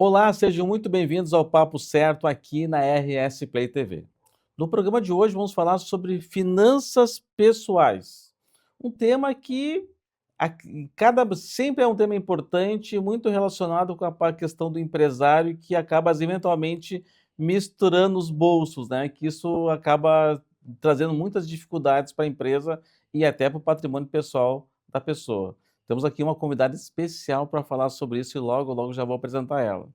Olá, sejam muito bem-vindos ao Papo Certo aqui na RS Play TV. No programa de hoje vamos falar sobre finanças pessoais, um tema que sempre é um tema importante, muito relacionado com a questão do empresário que acaba eventualmente misturando os bolsos, né? Que isso acaba trazendo muitas dificuldades para a empresa e até para o patrimônio pessoal da pessoa. Temos aqui uma convidada especial para falar sobre isso e logo já vou apresentar ela.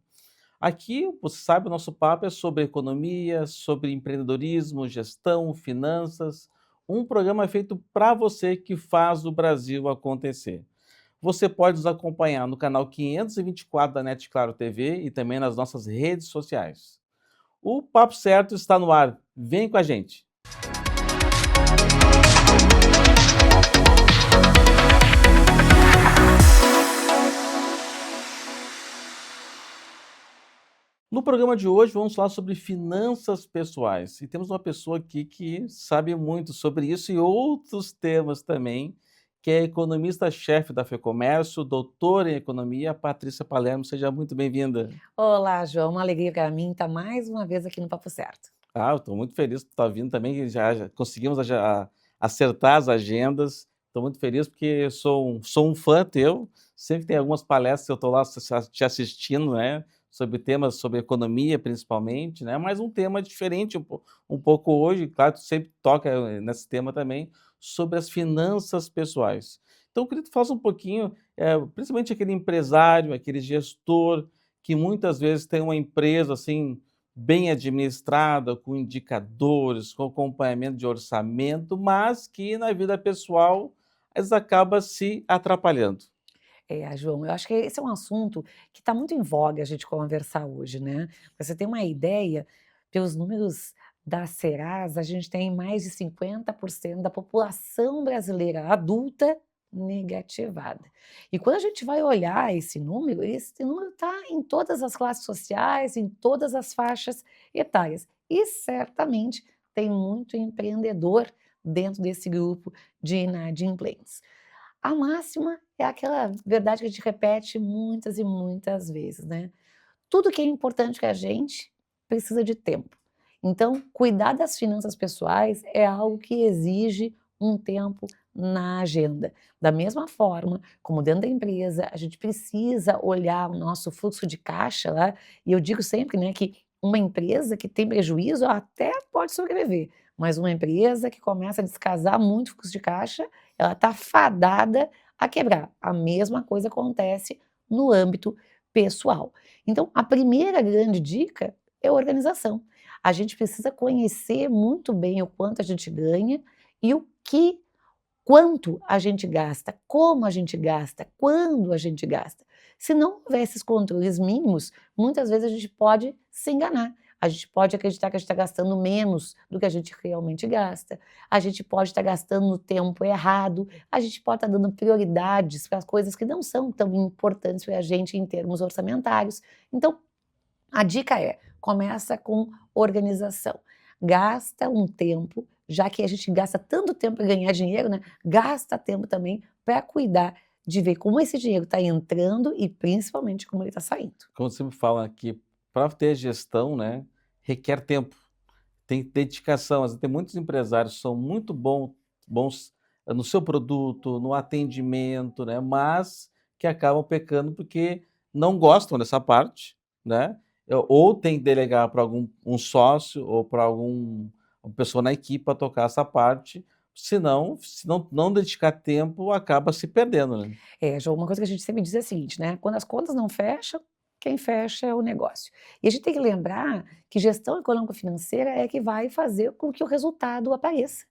Aqui, você sabe, o nosso papo é sobre economia, sobre empreendedorismo, gestão, finanças. Um programa feito para você que faz o Brasil acontecer. Você pode nos acompanhar no canal 524 da NET Claro TV e também nas nossas redes sociais. O Papo Certo está no ar. Vem com a gente. No programa de hoje vamos falar sobre finanças pessoais e temos uma pessoa aqui que sabe muito sobre isso e outros temas também, que é economista-chefe da FEComércio, doutora em economia, Patrícia Palermo. Seja muito bem-vinda. Olá, João, uma alegria para mim estar mais uma vez aqui no Papo Certo. Eu estou muito feliz por estar vindo também, que já conseguimos acertar as agendas. Estou muito feliz porque sou um fã teu, sempre tem algumas palestras que eu estou lá te assistindo, né, sobre temas sobre economia principalmente, né, mas um tema diferente um pouco hoje, claro, tu sempre toca nesse tema também, sobre as finanças pessoais. Então eu queria que tu falasse um pouquinho, principalmente aquele empresário, aquele gestor, que muitas vezes tem uma empresa, assim, bem administrada, com indicadores, com acompanhamento de orçamento, mas que na vida pessoal, eles acaba se atrapalhando. João, eu acho que esse é um assunto que está muito em voga a gente conversar hoje, né? Pra você ter uma ideia, pelos números da Serasa, a gente tem mais de 50% da população brasileira adulta negativada. E quando a gente vai olhar esse número está em todas as classes sociais, em todas as faixas etárias. E certamente tem muito empreendedor dentro desse grupo de inadimplentes. A máxima é aquela verdade que a gente repete muitas e muitas vezes, né. Tudo que é importante para a gente precisa de tempo. Então, cuidar das finanças pessoais é algo que exige um tempo na agenda. Da mesma forma, como dentro da empresa, a gente precisa olhar o nosso fluxo de caixa lá, e eu digo sempre, né, que uma empresa que tem prejuízo até pode sobreviver, mas uma empresa que começa a descasar muito o fluxo de caixa, ela está fadada a quebrar. A mesma coisa acontece no âmbito pessoal. Então, a primeira grande dica é organização. A gente precisa conhecer muito bem o quanto a gente ganha e quanto a gente gasta, como a gente gasta, quando a gente gasta. Se não houver esses controles mínimos, muitas vezes a gente pode se enganar. A gente pode acreditar que a gente está gastando menos do que a gente realmente gasta. A gente pode estar gastando no tempo errado. A gente pode estar dando prioridades para as coisas que não são tão importantes para a gente em termos orçamentários. Então, a dica é: começa com organização. Gasta um tempo, já que a gente gasta tanto tempo para ganhar dinheiro, né, gasta tempo também para cuidar de ver como esse dinheiro está entrando e principalmente como ele está saindo. Como você me fala que para ter gestão, né, requer tempo, tem dedicação. Tem muitos empresários que são muito bons no seu produto, no atendimento, né, mas que acabam pecando porque não gostam dessa parte, né, ou tem que delegar para algum um sócio ou para uma pessoa na equipe para tocar essa parte, senão, se não dedicar tempo, acaba se perdendo, né. João, uma coisa que a gente sempre diz é a seguinte, né, quando as contas não fecham, quem fecha é o negócio. E a gente tem que lembrar que gestão econômico-financeira é que vai fazer com que o resultado apareça.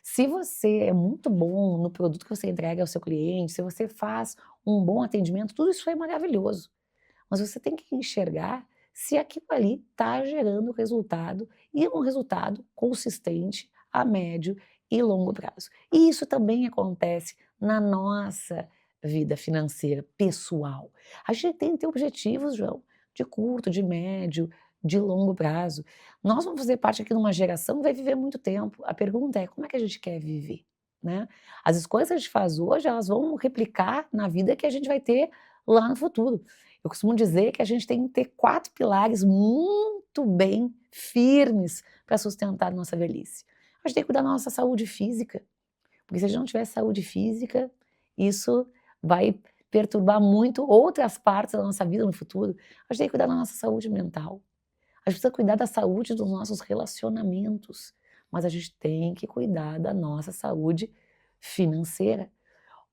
Se você é muito bom no produto que você entrega ao seu cliente, se você faz um bom atendimento, tudo isso é maravilhoso. Mas você tem que enxergar se aquilo ali está gerando resultado e um resultado consistente a médio e longo prazo. E isso também acontece na nossa vida financeira pessoal. A gente tem que ter objetivos, João, de curto, de médio, de longo prazo. Nós vamos fazer parte aqui de uma geração que vai viver muito tempo. A pergunta é: como é que a gente quer viver? Né? As escolhas que a gente faz hoje, elas vão replicar na vida que a gente vai ter lá no futuro. Eu costumo dizer que a gente tem que ter 4 pilares muito bem firmes para sustentar a nossa velhice. A gente tem que cuidar da nossa saúde física, porque se a gente não tiver saúde física, isso vai perturbar muito outras partes da nossa vida no futuro. A gente tem que cuidar da nossa saúde mental. A gente precisa cuidar da saúde dos nossos relacionamentos, mas a gente tem que cuidar da nossa saúde financeira.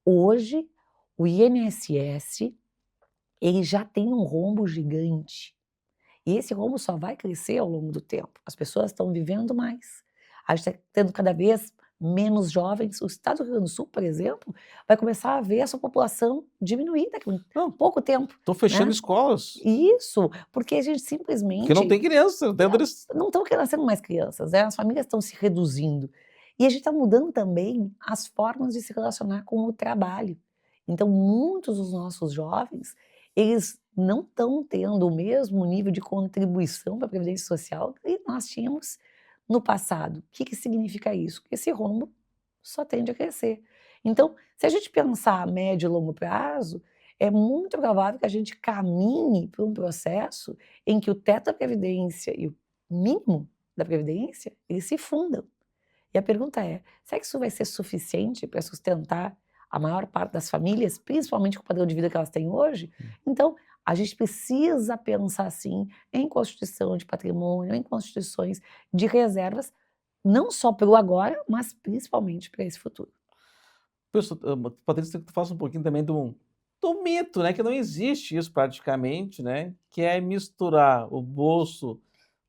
Hoje, o INSS, ele já tem um rombo gigante. E esse rombo só vai crescer ao longo do tempo. As pessoas estão vivendo mais. A gente está tendo cada vez menos jovens. O estado do Rio Grande do Sul, por exemplo, vai começar a ver a sua população diminuir daqui a um Não, pouco tempo, estão fechando né? escolas, Isso, porque a gente porque não simplesmente tem criança, não tem adolescente. não estão nascendo mais crianças, né? As famílias estão se reduzindo. E a gente está mudando também as formas de se relacionar com o trabalho. Então, muitos dos nossos jovens, eles não estão tendo o mesmo nível de contribuição para a Previdência Social que nós tínhamos no passado. O que que significa isso? Que esse rombo só tende a crescer. Então, se a gente pensar a médio e longo prazo, é muito provável que a gente caminhe para um processo em que o teto da previdência e o mínimo da previdência, eles se fundam. E a pergunta é, será que isso vai ser suficiente para sustentar a maior parte das famílias, principalmente com o padrão de vida que elas têm hoje? Então, a gente precisa pensar, assim, em constituição de patrimônio, em constituições de reservas, não só para o agora, mas principalmente para esse futuro. Patrícia, tu faça um pouquinho também do mito, né, que não existe isso praticamente, né, que é misturar o bolso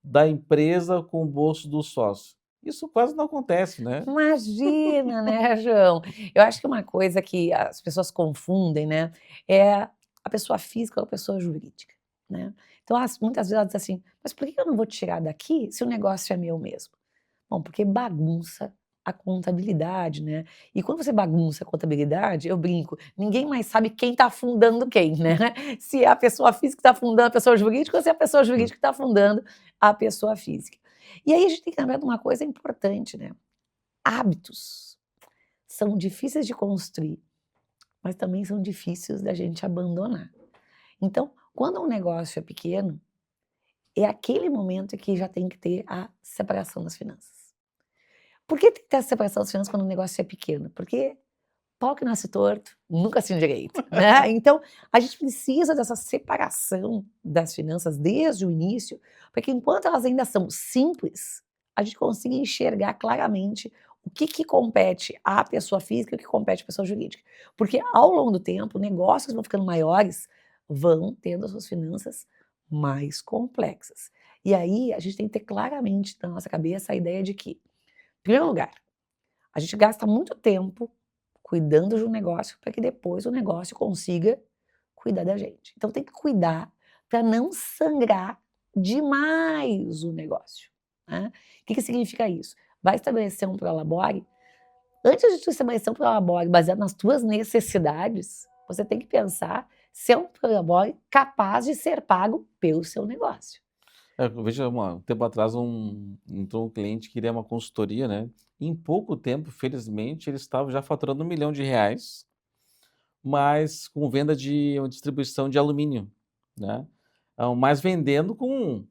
da empresa com o bolso do sócio. Isso quase não acontece, né? Imagina, né, João? Eu acho que uma coisa que as pessoas confundem, né, é a pessoa física ou a pessoa jurídica, né. Então muitas vezes elas dizem assim: "Mas por que eu não vou tirar daqui se o negócio é meu mesmo?". Bom, porque bagunça a contabilidade, né. E quando você bagunça a contabilidade, eu brinco, ninguém mais sabe quem está fundando quem, né. Se é a pessoa física que está fundando a pessoa jurídica ou se é a pessoa Hum. jurídica que está fundando a pessoa física. E aí a gente tem que lembrar de uma coisa importante, né. Hábitos são difíceis de construir, mas também são difíceis da gente abandonar. Então, quando um negócio é pequeno, é aquele momento que já tem que ter a separação das finanças. Por que tem que ter a separação das finanças quando o negócio é pequeno? Porque pau que nasce torto, nunca se endireita, né. Então, a gente precisa dessa separação das finanças desde o início, porque enquanto elas ainda são simples, a gente consiga enxergar claramente o que que compete à pessoa física e o que compete à pessoa jurídica. Porque ao longo do tempo, negócios vão ficando maiores, vão tendo as suas finanças mais complexas. E aí, a gente tem que ter claramente na nossa cabeça a ideia de que, em primeiro lugar, a gente gasta muito tempo cuidando de um negócio para que depois o negócio consiga cuidar da gente. Então tem que cuidar para não sangrar demais o negócio, né. O que que significa isso? Vai estabelecer um prolabore, antes de tu estabelecer um prolabore baseado nas tuas necessidades, você tem que pensar se é um prolabore capaz de ser pago pelo seu negócio. Eu vejo um tempo atrás entrou um cliente que queria uma consultoria, né? Em pouco tempo, felizmente, ele estava já faturando R$ 1 milhão, mas com venda de uma distribuição de alumínio, né? Mas vendendo com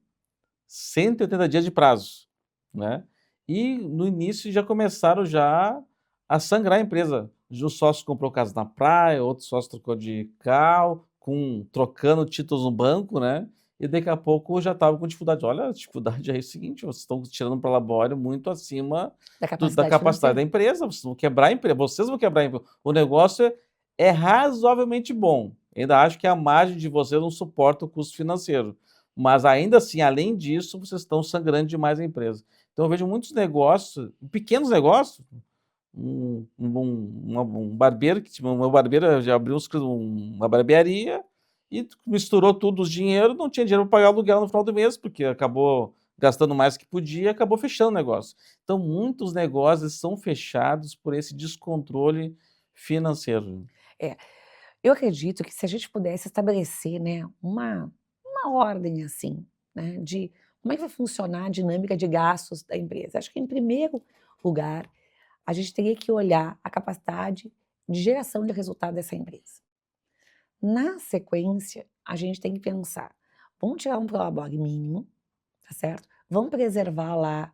180 dias de prazo, né? E no início já começaram já a sangrar a empresa. Um sócio comprou casa na praia, outro sócio trocou de carro, trocando títulos no banco, né? E daqui a pouco já estava com dificuldade. Olha, a dificuldade é o seguinte: vocês estão tirando um prolabore muito acima Da da capacidade capacidade da financeira. empresa. Vocês vão quebrar a empresa, vocês vão quebrar a empresa. O negócio é razoavelmente bom. Ainda acho que a margem de vocês não suporta o custo financeiro. Mas ainda assim, além disso, vocês estão sangrando demais a empresa. Então eu vejo muitos negócios, pequenos negócios, um barbeiro, que o meu barbeiro já abriu uma barbearia e misturou tudo os dinheiro, não tinha dinheiro para pagar aluguel no final do mês, porque acabou gastando mais do que podia, acabou fechando o negócio. Então muitos negócios são fechados por esse descontrole financeiro. É, eu acredito que se a gente pudesse estabelecer, né, uma ordem assim, né, de como é que vai funcionar a dinâmica de gastos da empresa. Acho que em primeiro lugar, a gente teria que olhar a capacidade de geração de resultado dessa empresa. Na sequência, a gente tem que pensar, vamos tirar um prolabore mínimo, tá certo? Vamos preservar lá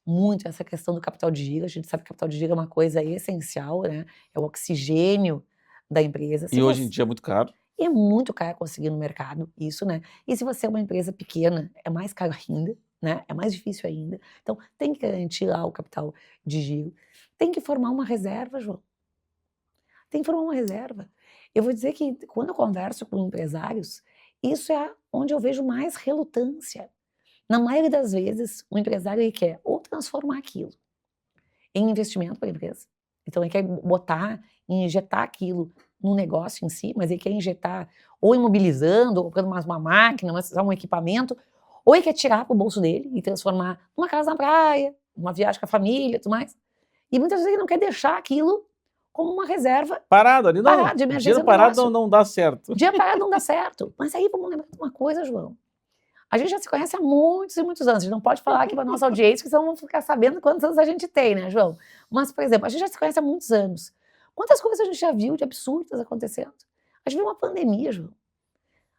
muito essa questão do capital de giro, a gente sabe que o capital de giro é uma coisa essencial, né? É o oxigênio da empresa. E hoje em dia é muito caro. É muito caro conseguir no mercado isso, né? E se você é uma empresa pequena, é mais caro ainda, né? É mais difícil ainda. Então, tem que garantir lá o capital de giro. Tem que formar uma reserva, João. Tem que formar uma reserva. Eu vou dizer que quando eu converso com empresários, isso é onde eu vejo mais relutância. Na maioria das vezes, o empresário ele quer ou transformar aquilo em investimento para a empresa. Então, ele quer botar e injetar aquilo no negócio em si, mas ele quer injetar ou imobilizando, ou comprando uma máquina, um equipamento, ou ele quer tirar para o bolso dele e transformar numa casa na praia, uma viagem com a família e tudo mais. E muitas vezes ele não quer deixar aquilo como uma reserva Parado ali, não. parado, de emergência Dinheiro no parado negócio. não dá certo. Dinheiro parado não dá certo. Mas aí vamos lembrar de uma coisa, João. A gente já se conhece há muitos e muitos anos. A gente não pode falar aqui para a nossa audiência, porque senão vão ficar sabendo quantos anos a gente tem, né, João? Mas, por exemplo, a gente já se conhece há muitos anos. Quantas coisas a gente já viu de absurdas acontecendo? A gente viu uma pandemia, João.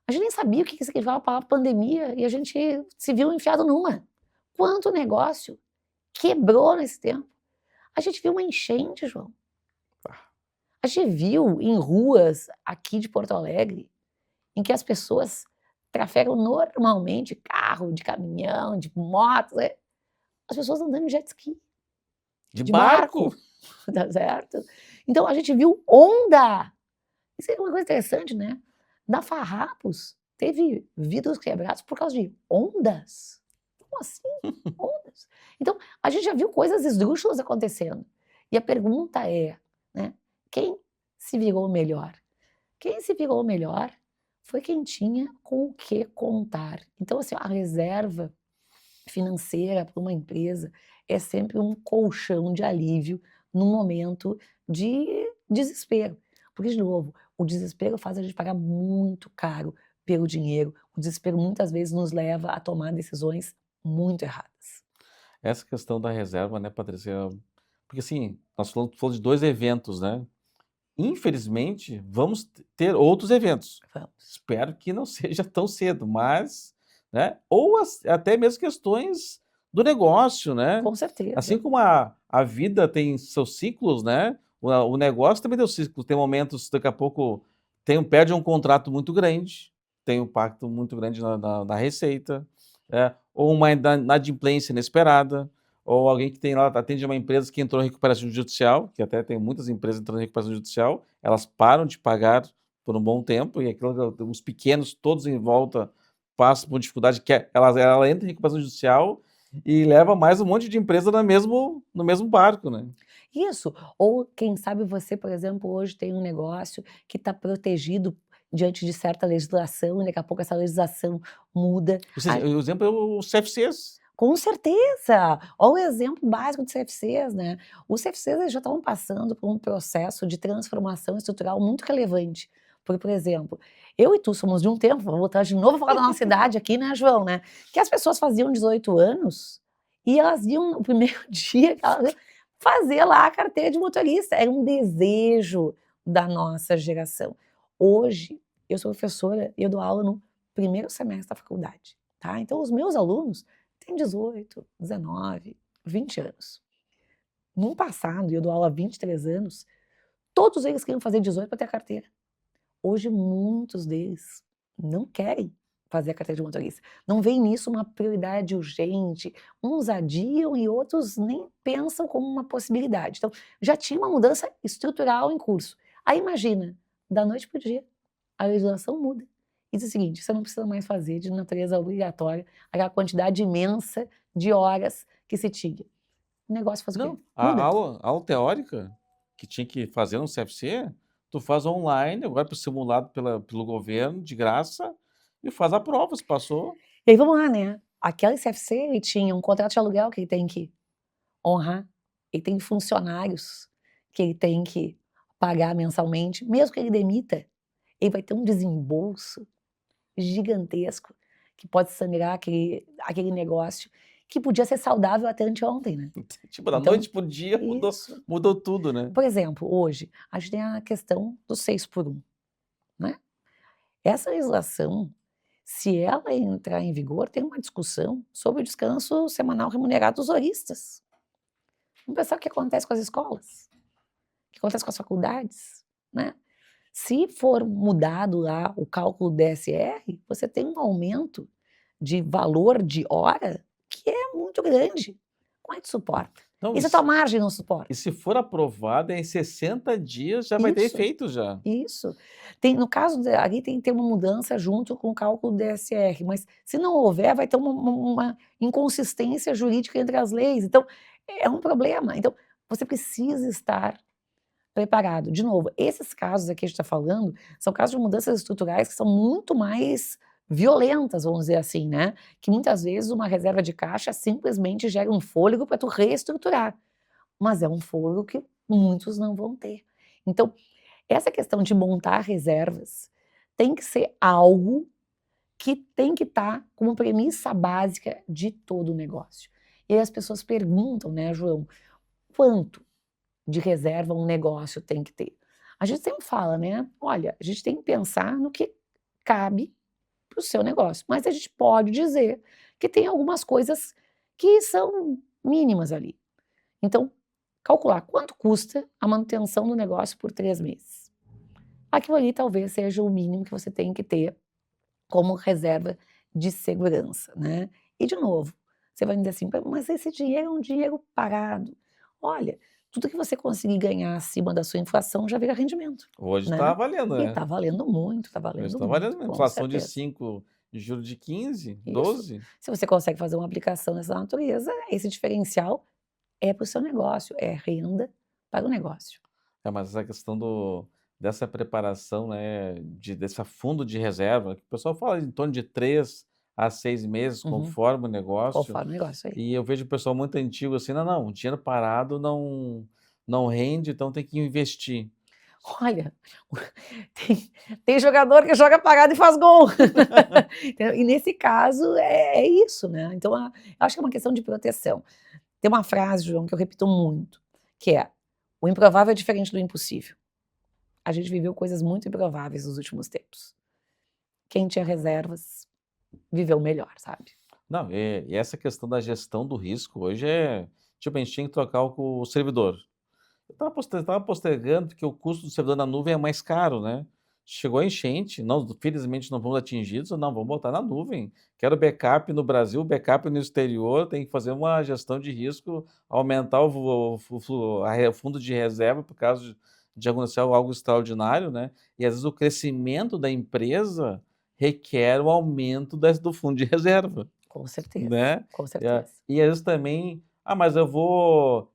A gente nem sabia o que significava a palavra pandemia e a gente se viu enfiado numa. Quanto negócio quebrou nesse tempo? A gente viu uma enchente, João. A gente viu em ruas aqui de Porto Alegre em que as pessoas trafegam normalmente, carro, de caminhão, de moto, as pessoas andando de jet ski. De barco. Tá certo? Então a gente viu onda. Isso é uma coisa interessante, né? Na Farrapos, teve vidros quebrados por causa de ondas. Como assim? Ondas. Então, a gente já viu coisas esdrúxulas acontecendo. E a pergunta é, né? Quem se virou melhor? Quem se virou melhor foi quem tinha com o que contar. Então, assim, a reserva financeira para uma empresa é sempre um colchão de alívio num momento de desespero. Porque, de novo, o desespero faz a gente pagar muito caro pelo dinheiro. O desespero muitas vezes nos leva a tomar decisões muito erradas. Essa questão da reserva, né, Patrícia? Porque assim, nós falamos de 2 eventos, né? Infelizmente, vamos ter outros eventos. Vamos. Espero que não seja tão cedo, mas, né? Ou até mesmo questões do negócio, né? Com certeza. Assim como a vida tem seus ciclos, né? O negócio também tem os ciclos. Tem momentos, daqui a pouco, perde um contrato muito grande, tem um impacto muito grande na receita, ou uma inadimplência inesperada, ou alguém que tem lá, atende uma empresa que entrou em recuperação judicial, que até tem muitas empresas entrando em recuperação judicial, elas param de pagar por um bom tempo, e os pequenos, todos em volta, passam por dificuldade, que ela entra em recuperação judicial e leva mais um monte de empresa no mesmo barco, né? Isso. Ou, quem sabe você, por exemplo, hoje tem um negócio que está protegido diante de certa legislação, e daqui a pouco essa legislação muda. O exemplo é os CFCs. Com certeza! Olha o exemplo básico dos CFCs, né? Os CFCs eles já estão passando por um processo de transformação estrutural muito relevante. Porque, por exemplo, eu e tu somos de um tempo, vamos voltar de novo a falar da nossa idade aqui, né, João, né? Que as pessoas faziam 18 anos e elas iam no primeiro dia fazer lá a carteira de motorista. Era um desejo da nossa geração. Hoje, eu sou professora e eu dou aula no primeiro semestre da faculdade, tá? Então, os meus alunos têm 18, 19, 20 anos. No passado, eu dou aula há 23 anos, todos eles queriam fazer 18 para ter a carteira. Hoje, muitos deles não querem fazer a carteira de motorista. Não veem nisso uma prioridade urgente. Uns adiam e outros nem pensam como uma possibilidade. Então, já tinha uma mudança estrutural em curso. Aí imagina, da noite para o dia, a legislação muda. E diz o seguinte, você não precisa mais fazer de natureza obrigatória aquela quantidade imensa de horas que se tinha. O negócio faz o quê? Não, a aula teórica que tinha que fazer no CFC, tu faz online, agora simulado pelo governo, de graça, e faz a prova, se passou. E aí vamos lá, né? Aquele CFC, ele tinha um contrato de aluguel que ele tem que honrar, ele tem funcionários que ele tem que pagar mensalmente, mesmo que ele demita, ele vai ter um desembolso gigantesco que pode sangrar aquele negócio que podia ser saudável até anteontem, né? Tipo, da noite pro dia mudou tudo, né? Por exemplo, hoje, a gente tem a questão do 6 por 1, né? Essa legislação, se ela entrar em vigor, tem uma discussão sobre o descanso semanal remunerado dos horistas. Vamos pensar o que acontece com as escolas, o que acontece com as faculdades, né? Se for mudado lá o cálculo DSR, você tem um aumento de valor de hora que é muito grande. Como é que suporta? Não, E se a tua margem não e suporta? se for aprovado, em 60 dias já vai ter Isso, efeito já. isso. Tem, no caso, ali tem que ter uma mudança junto com o cálculo DSR, mas se não houver, vai ter uma inconsistência jurídica entre as leis. Então, é um problema. Então, você precisa estar preparado. De novo, esses casos aqui que a gente está falando são casos de mudanças estruturais que são muito mais violentas, vamos dizer assim, né? Que muitas vezes uma reserva de caixa simplesmente gera um fôlego para tu reestruturar, mas é um fôlego que muitos não vão ter. Então, essa questão de montar reservas tem que ser algo que tem que estar como premissa básica de todo o negócio. E aí as pessoas perguntam, né, João, quanto de reserva um negócio tem que ter? A gente sempre fala, né? Olha, a gente tem que pensar no que cabe para o seu negócio, mas a gente pode dizer que tem algumas coisas que são mínimas ali. Então, calcular quanto custa a manutenção do negócio por 3 meses. Aquilo ali talvez seja o mínimo que você tem que ter como reserva de segurança, né? E de novo, você vai dizer assim, mas esse dinheiro é um dinheiro parado. Olha, tudo que você conseguir ganhar acima da sua inflação já vira rendimento, Hoje está né? valendo, E né? está valendo muito, está Hoje valendo está valendo muito, mesmo. com Inflação de certeza. 5, juros de 15, Isso. 12. Se você consegue fazer uma aplicação dessa natureza, esse diferencial é para o seu negócio, é renda para o negócio. É, mas essa questão dessa preparação, né, desse fundo de reserva, que o pessoal fala em torno de 3 a 6 meses, Uhum. conforme o negócio. Conforme o negócio aí. E eu vejo o pessoal muito antigo assim: "Não, não, dinheiro parado não rende, então tem que investir". Olha, tem jogador que joga parado e faz gol. Entendeu? E nesse caso é isso, né. Então eu acho que é uma questão de proteção. Tem uma frase, João, que eu repito muito, que é: "O improvável é diferente do impossível". A gente viveu coisas muito improváveis nos últimos tempos. Quem tinha reservas viveu melhor, sabe. Não, e essa questão da gestão do risco hoje é tipo, a gente tinha que trocar o servidor. Eu estava postergando, porque o custo do servidor na nuvem é mais caro, né. Chegou a enchente, não, felizmente não fomos atingidos, não, vamos botar na nuvem. Quero backup no Brasil, backup no exterior, tem que fazer uma gestão de risco, aumentar o fundo de reserva por causa de acontecer algo extraordinário, né. E às vezes o crescimento da empresa requer o aumento do fundo de reserva. Com certeza, Né. com É, certeza. e às vezes também: "Ah, mas eu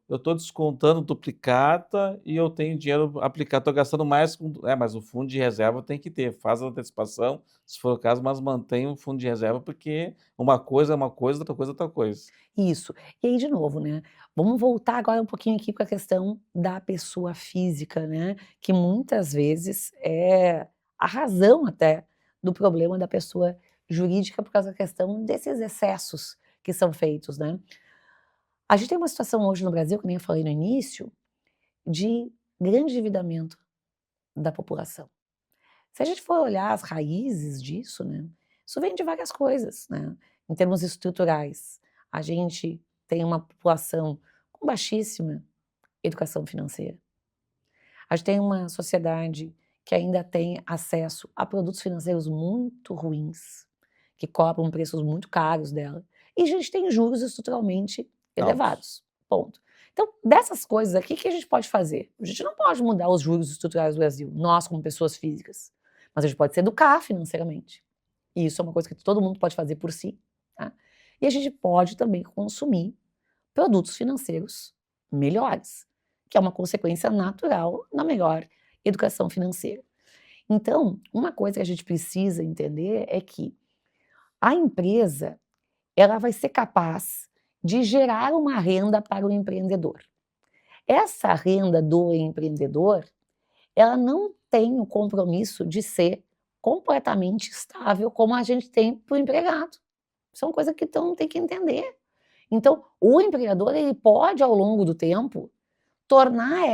estou descontando duplicata e eu tenho dinheiro aplicado, estou gastando mais com", mas o fundo de reserva tem que ter, faz a antecipação, se for o caso, mas mantém o fundo de reserva, porque uma coisa é uma coisa, outra coisa. Isso. E aí, de novo, né, vamos voltar agora um pouquinho aqui para a questão da pessoa física, né, que muitas vezes é a razão até do problema da pessoa jurídica por causa da questão desses excessos que são feitos, né. A gente tem uma situação hoje no Brasil, que nem eu falei no início, de grande endividamento da população. Se a gente for olhar as raízes disso, né, isso vem de várias coisas, né. Em termos estruturais, a gente tem uma população com baixíssima educação financeira. A gente tem uma sociedade que ainda tem acesso a produtos financeiros muito ruins, que cobram preços muito caros dela. E a gente tem juros estruturalmente Altos. elevados, ponto. Então, dessas coisas aqui, o que a gente pode fazer? A gente não pode mudar os juros estruturais do Brasil, nós como pessoas físicas, mas a gente pode se educar financeiramente. E isso é uma coisa que todo mundo pode fazer por si, tá? E a gente pode também consumir produtos financeiros melhores, que é uma consequência natural da melhor educação financeira. Então, uma coisa que a gente precisa entender é que a empresa, ela vai ser capaz de gerar uma renda para o empreendedor. Essa renda do empreendedor, ela não tem o compromisso de ser completamente estável como a gente tem para o empregado. Isso é uma coisa que então tem que entender. Então, o empregador, ele pode, ao longo do tempo, tornar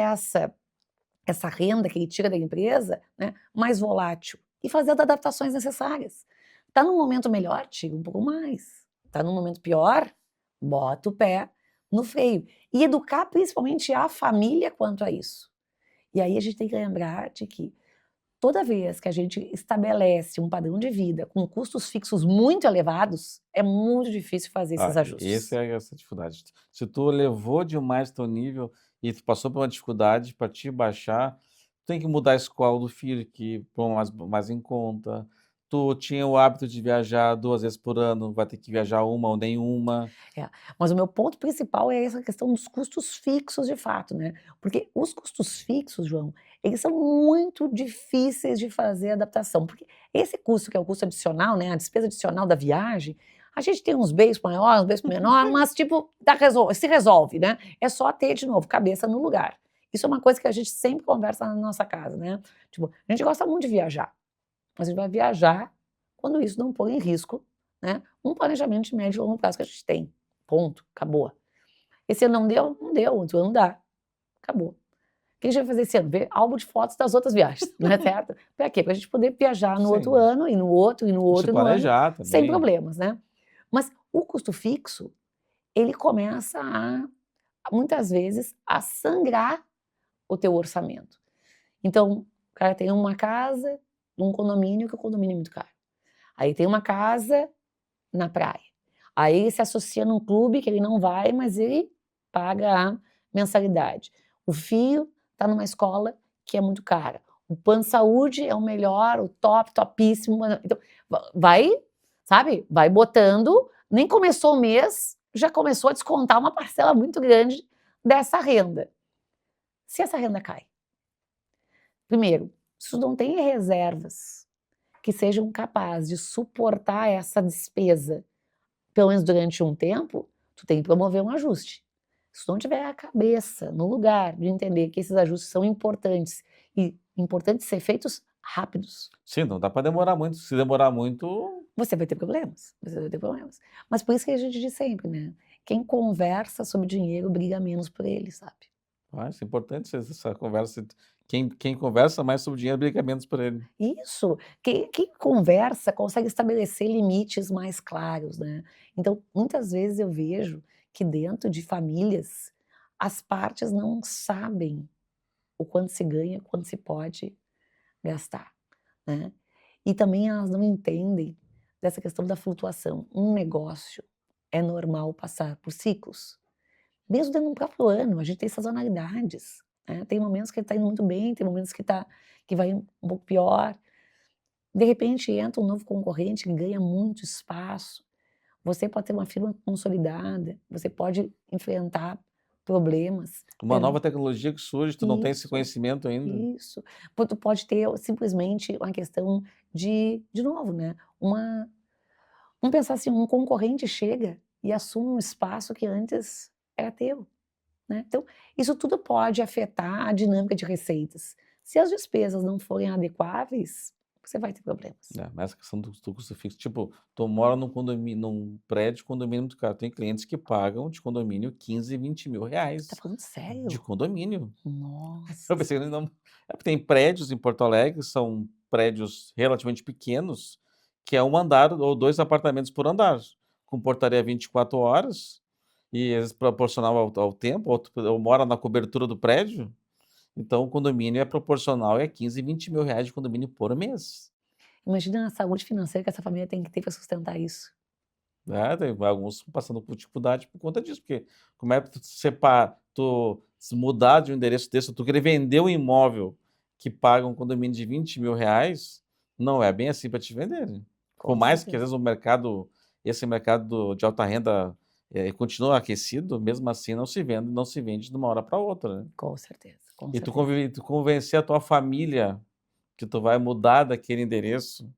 essa renda que ele tira da empresa, né, mais volátil. e fazer as adaptações necessárias. Tá num momento melhor, tira um pouco mais. Tá num momento pior, bota o pé no freio. E educar principalmente a família quanto a isso. E aí a gente tem que lembrar de que toda vez que a gente estabelece um padrão de vida com custos fixos muito elevados, é muito difícil fazer esses Esse ajustes. é essa dificuldade. Se tu elevou demais teu nível e tu passou por uma dificuldade para te baixar, tu tem que mudar a escola do filho, que põe mais em conta. Tu tinha o hábito de viajar 2 vezes por ano, vai ter que viajar uma ou nenhuma. É, mas o meu ponto principal é essa questão dos custos fixos de fato, né? Porque os custos fixos, João, eles são muito difíceis de fazer adaptação. Porque esse custo, que é o custo adicional, né? A despesa adicional da viagem, a gente tem uns bens maiores, uns bens menores, mas tipo, se resolve, né? É só ter, de novo, cabeça no lugar. Isso é uma coisa que a gente sempre conversa na nossa casa, né? Tipo, a gente gosta muito de viajar, mas a gente vai viajar quando isso não põe em risco, né, um planejamento de médio e longo prazo que a gente tem. Ponto, acabou. Esse ano não deu? Não deu, outro ano dá. Acabou. O que a gente vai fazer esse ano? Ver álbum de fotos das outras viagens, não é certo? Para quê? Para a gente poder viajar no outro Sim, ano, e no outro, e no se outro, e no ano, planejar sem também. problemas, né? Mas o custo fixo, ele começa muitas vezes, a sangrar o teu orçamento. Então, o cara tem uma casa, num condomínio, que o condomínio é muito caro. Aí tem uma casa na praia. Aí ele se associa num clube que ele não vai, mas ele paga a mensalidade. O filho está numa escola que é muito cara. O plano de saúde é o melhor, o top, topíssimo. Então, vai, sabe? Vai botando. Nem começou o mês, já começou a descontar uma parcela muito grande dessa renda. Se essa renda cai, primeiro, se tu não tem reservas que sejam capazes de suportar essa despesa pelo menos durante um tempo, tu tem que promover um ajuste. Se tu não tiver a cabeça no lugar de entender que esses ajustes são importantes e importantes ser feitos rápidos, Sim, não dá para demorar muito. Se demorar muito, você vai ter problemas. Você vai ter problemas. Mas por isso que a gente diz sempre, né? Quem conversa sobre dinheiro briga menos por ele, sabe? isso é importante essa conversa. Quem conversa mais sobre dinheiro briga menos por ele. Isso, quem conversa consegue estabelecer limites mais claros, né. Então, muitas vezes eu vejo que dentro de famílias, as partes não sabem o quanto se ganha, quanto se pode gastar, né. E também elas não entendem dessa questão da flutuação. Um negócio é normal passar por ciclos. Mesmo dentro de um próprio ano, a gente tem sazonalidades, né. Tem momentos que está indo muito bem, tem momentos que vai um pouco pior. De repente entra um novo concorrente que ganha muito espaço, você pode ter uma firma consolidada, você pode enfrentar problemas, Uma nova tecnologia que surge, tu não tem esse isso, conhecimento ainda. isso. Tu pode ter simplesmente uma questão de novo, né, vamos pensar assim, um concorrente chega e assume um espaço que antes era teu, né. Então, isso tudo pode afetar a dinâmica de receitas. Se as despesas não forem adequáveis, você vai ter problemas. Mas essa questão do custo fixo, tipo, tu mora num prédio de condomínio muito caro. Tem clientes que pagam de condomínio 15, 20 mil Tá reais falando de sério? condomínio. Eu Nossa pensei, senhora. não. É porque tem prédios em Porto Alegre, são prédios relativamente pequenos, que é um andar ou 2 apartamentos por andar, com portaria 24 horas, e eles proporcional ao tempo, ou mora na cobertura do prédio, então o condomínio é proporcional, é 15, 20 mil reais de condomínio por mês. Imagina a saúde financeira que essa família tem que ter para sustentar isso. Tem alguns passando por dificuldade por conta disso, porque como é que tu se mudar de um endereço desse, tu querer vender um imóvel que paga um condomínio de 20 mil reais, não é bem assim para te vender, né. Por Com mais que às certeza, vezes esse mercado de alta renda, continua aquecido, mesmo assim não se vende de uma hora para outra, né. com certeza, com E certeza. tu convencer a tua família que tu vai mudar daquele endereço,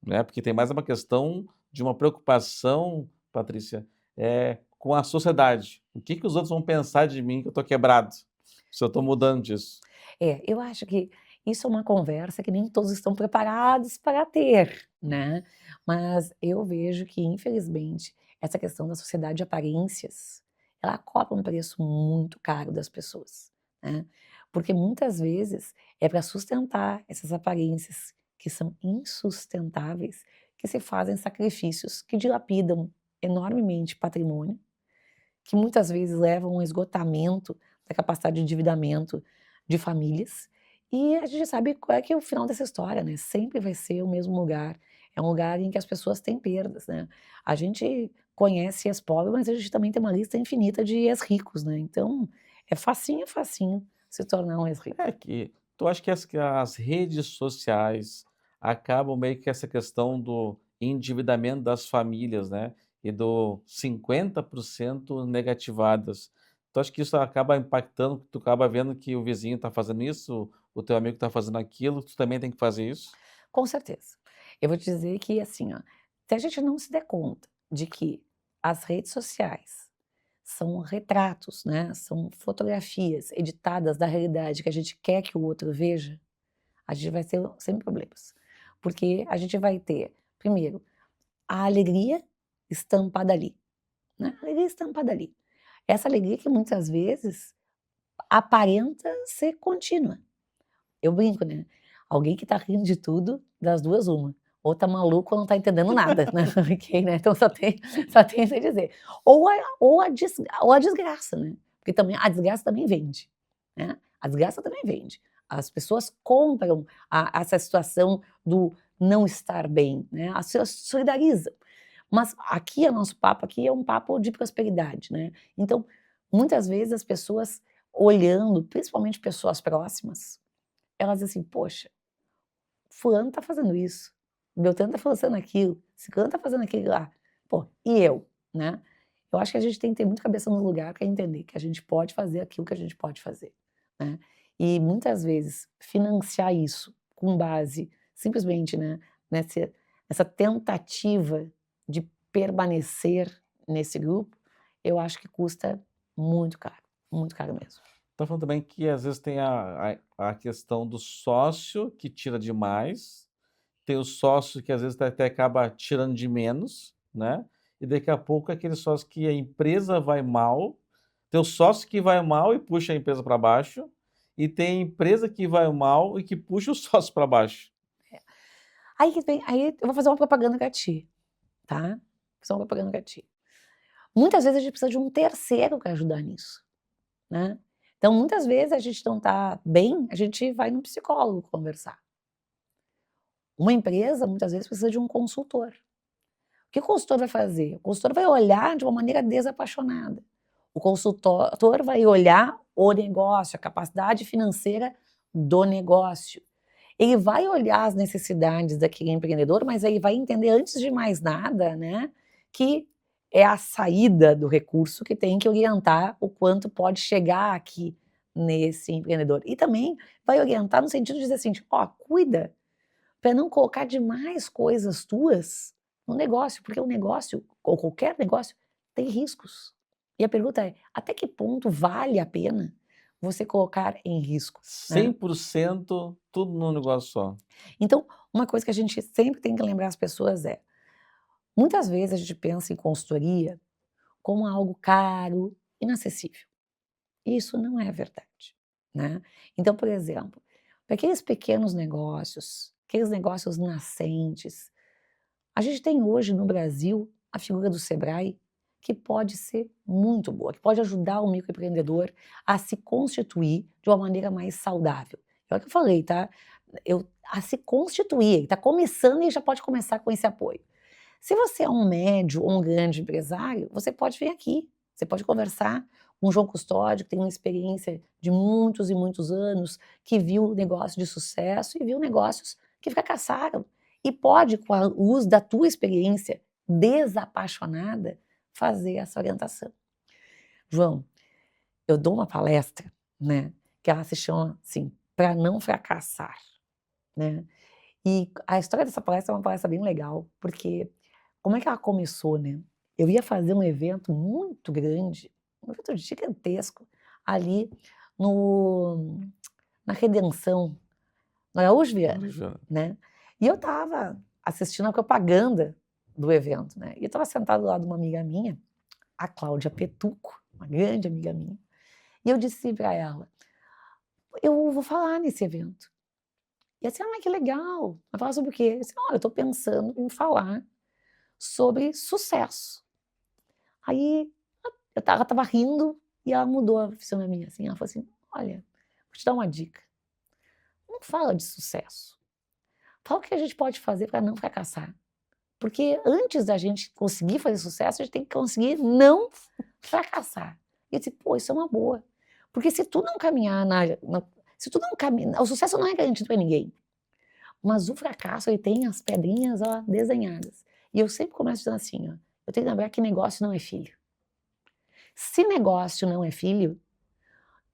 né, porque tem mais uma questão de uma preocupação, Patrícia, com a sociedade. O que que os outros vão pensar de mim que eu estou quebrado, se eu estou mudando disso? Eu acho que isso é uma conversa que nem todos estão preparados para ter, né. Mas eu vejo que, infelizmente, essa questão da sociedade de aparências, ela cobra um preço muito caro das pessoas, né. Porque muitas vezes é para sustentar essas aparências que são insustentáveis, que se fazem sacrifícios que dilapidam enormemente patrimônio, que muitas vezes levam a um esgotamento da capacidade de endividamento de famílias. E a gente sabe qual é que é o final dessa história, né? Sempre vai ser o mesmo lugar. É um lugar em que as pessoas têm perdas, né? A gente conhece ex-pobres, mas a gente também tem uma lista infinita de ex-ricos, né? Então, é facinho se tornar um ex-rico. É que tu acha que as redes sociais acabam meio que essa questão do endividamento das famílias, né, e do 50% negativadas. Tu acha que isso acaba impactando, que tu acaba vendo que o vizinho está fazendo isso, o teu amigo está fazendo aquilo, tu também tem que fazer isso? Com certeza. Eu vou te dizer que, assim, ó, se a gente não se der conta de que as redes sociais são retratos, né, são fotografias editadas da realidade que a gente quer que o outro veja, a gente vai ter sempre problemas. Porque a gente vai ter, primeiro, a alegria estampada ali, né, a alegria estampada ali. Essa alegria que muitas vezes aparenta ser contínua. Eu brinco, né, alguém que tá rindo de tudo, das 2 uma, ou tá maluco ou não tá entendendo nada, né, ok, né, então só tem isso a dizer. Ou a desgraça, né, porque também a desgraça também vende, né, a desgraça também vende. As pessoas compram essa situação do não estar bem, né, as pessoas se solidarizam. Mas aqui, o nosso papo aqui é um papo de prosperidade, né, então, muitas vezes as pessoas olhando, principalmente pessoas próximas, elas dizem assim: "Poxa, fulano tá fazendo isso, Beltrano tá fazendo aquilo, ciclano tá fazendo aquilo lá, pô, e eu?", né. Eu acho que a gente tem que ter muito cabeça no lugar para entender que a gente pode fazer aquilo que a gente pode fazer, né. E muitas vezes financiar isso com base simplesmente, né, nessa tentativa de permanecer nesse grupo, eu acho que custa muito caro mesmo. Tá falando também que às vezes tem a questão do sócio que tira demais, tem o sócio que às vezes até acaba tirando de menos, né, e daqui a pouco aquele sócio que a empresa vai mal, tem o sócio que vai mal e puxa a empresa para baixo, e tem a empresa que vai mal e que puxa o sócio para baixo. Aí eu vou fazer uma propaganda pra ti, tá, vou fazer uma propaganda pra ti. Muitas vezes a gente precisa de um terceiro para ajudar nisso, né. Então muitas vezes a gente não tá bem, a gente vai num psicólogo conversar. Uma empresa muitas vezes precisa de um consultor. O que o consultor vai fazer? O consultor vai olhar de uma maneira desapaixonada. O consultor vai olhar o negócio, a capacidade financeira do negócio. Ele vai olhar as necessidades daquele empreendedor, mas ele vai entender antes de mais nada, né, que é a saída do recurso que tem que orientar o quanto pode chegar aqui nesse empreendedor. E também vai orientar no sentido de dizer assim, tipo: "Ó, cuida para não colocar demais coisas tuas no negócio", porque o negócio, ou qualquer negócio, tem riscos. E a pergunta é: até que ponto vale a pena você colocar em risco, né? 100% tudo num negócio só. Então, uma coisa que a gente sempre tem que lembrar as pessoas é, muitas vezes a gente pensa em consultoria como algo caro, inacessível. E isso não é verdade, né. Então, por exemplo, para aqueles pequenos negócios, aqueles negócios nascentes, a gente tem hoje no Brasil a figura do Sebrae, que pode ser muito boa, que pode ajudar o microempreendedor a se constituir de uma maneira mais saudável. É o que eu falei, tá, a se constituir, ele está começando e já pode começar com esse apoio. Se você é um médio ou um grande empresário, você pode vir aqui, você pode conversar com o João Custódio, que tem uma experiência de muitos e muitos anos, que viu negócios de sucesso e viu negócios que fracassaram. E pode, com o uso da tua experiência desapaixonada, fazer essa orientação. João, eu dou uma palestra, né, que ela se chama assim, "Para não fracassar", né. E a história dessa palestra é uma palestra bem legal, porque como é que ela começou, né? Eu ia fazer um evento muito grande, um evento gigantesco, ali no na Redenção, no Araújo Viana, Veja, né. E eu estava assistindo a propaganda do evento, né, e eu estava sentada do lado de uma amiga minha, a Cláudia Petucco, uma grande amiga minha, e eu disse para ela: "Eu vou falar nesse evento". E assim, mas que legal. Vai falar sobre o quê? Eu disse, eu estou pensando em falar sobre sucesso. Aí ela estava rindo e ela mudou a fisionomia, assim. Ela falou assim, olha, vou te dar uma dica. Não fala de sucesso. Fala o que a gente pode fazer para não fracassar. Porque antes da gente conseguir fazer sucesso, a gente tem que conseguir não fracassar. E eu disse, pô, isso é uma boa. Porque se tu não caminhar se tu não caminhar, o sucesso não é garantido para ninguém. Mas o fracasso, ele tem as pedrinhas, ó, desenhadas. E eu sempre começo dizendo assim, ó, eu tenho que lembrar que negócio não é filho. Se negócio não é filho,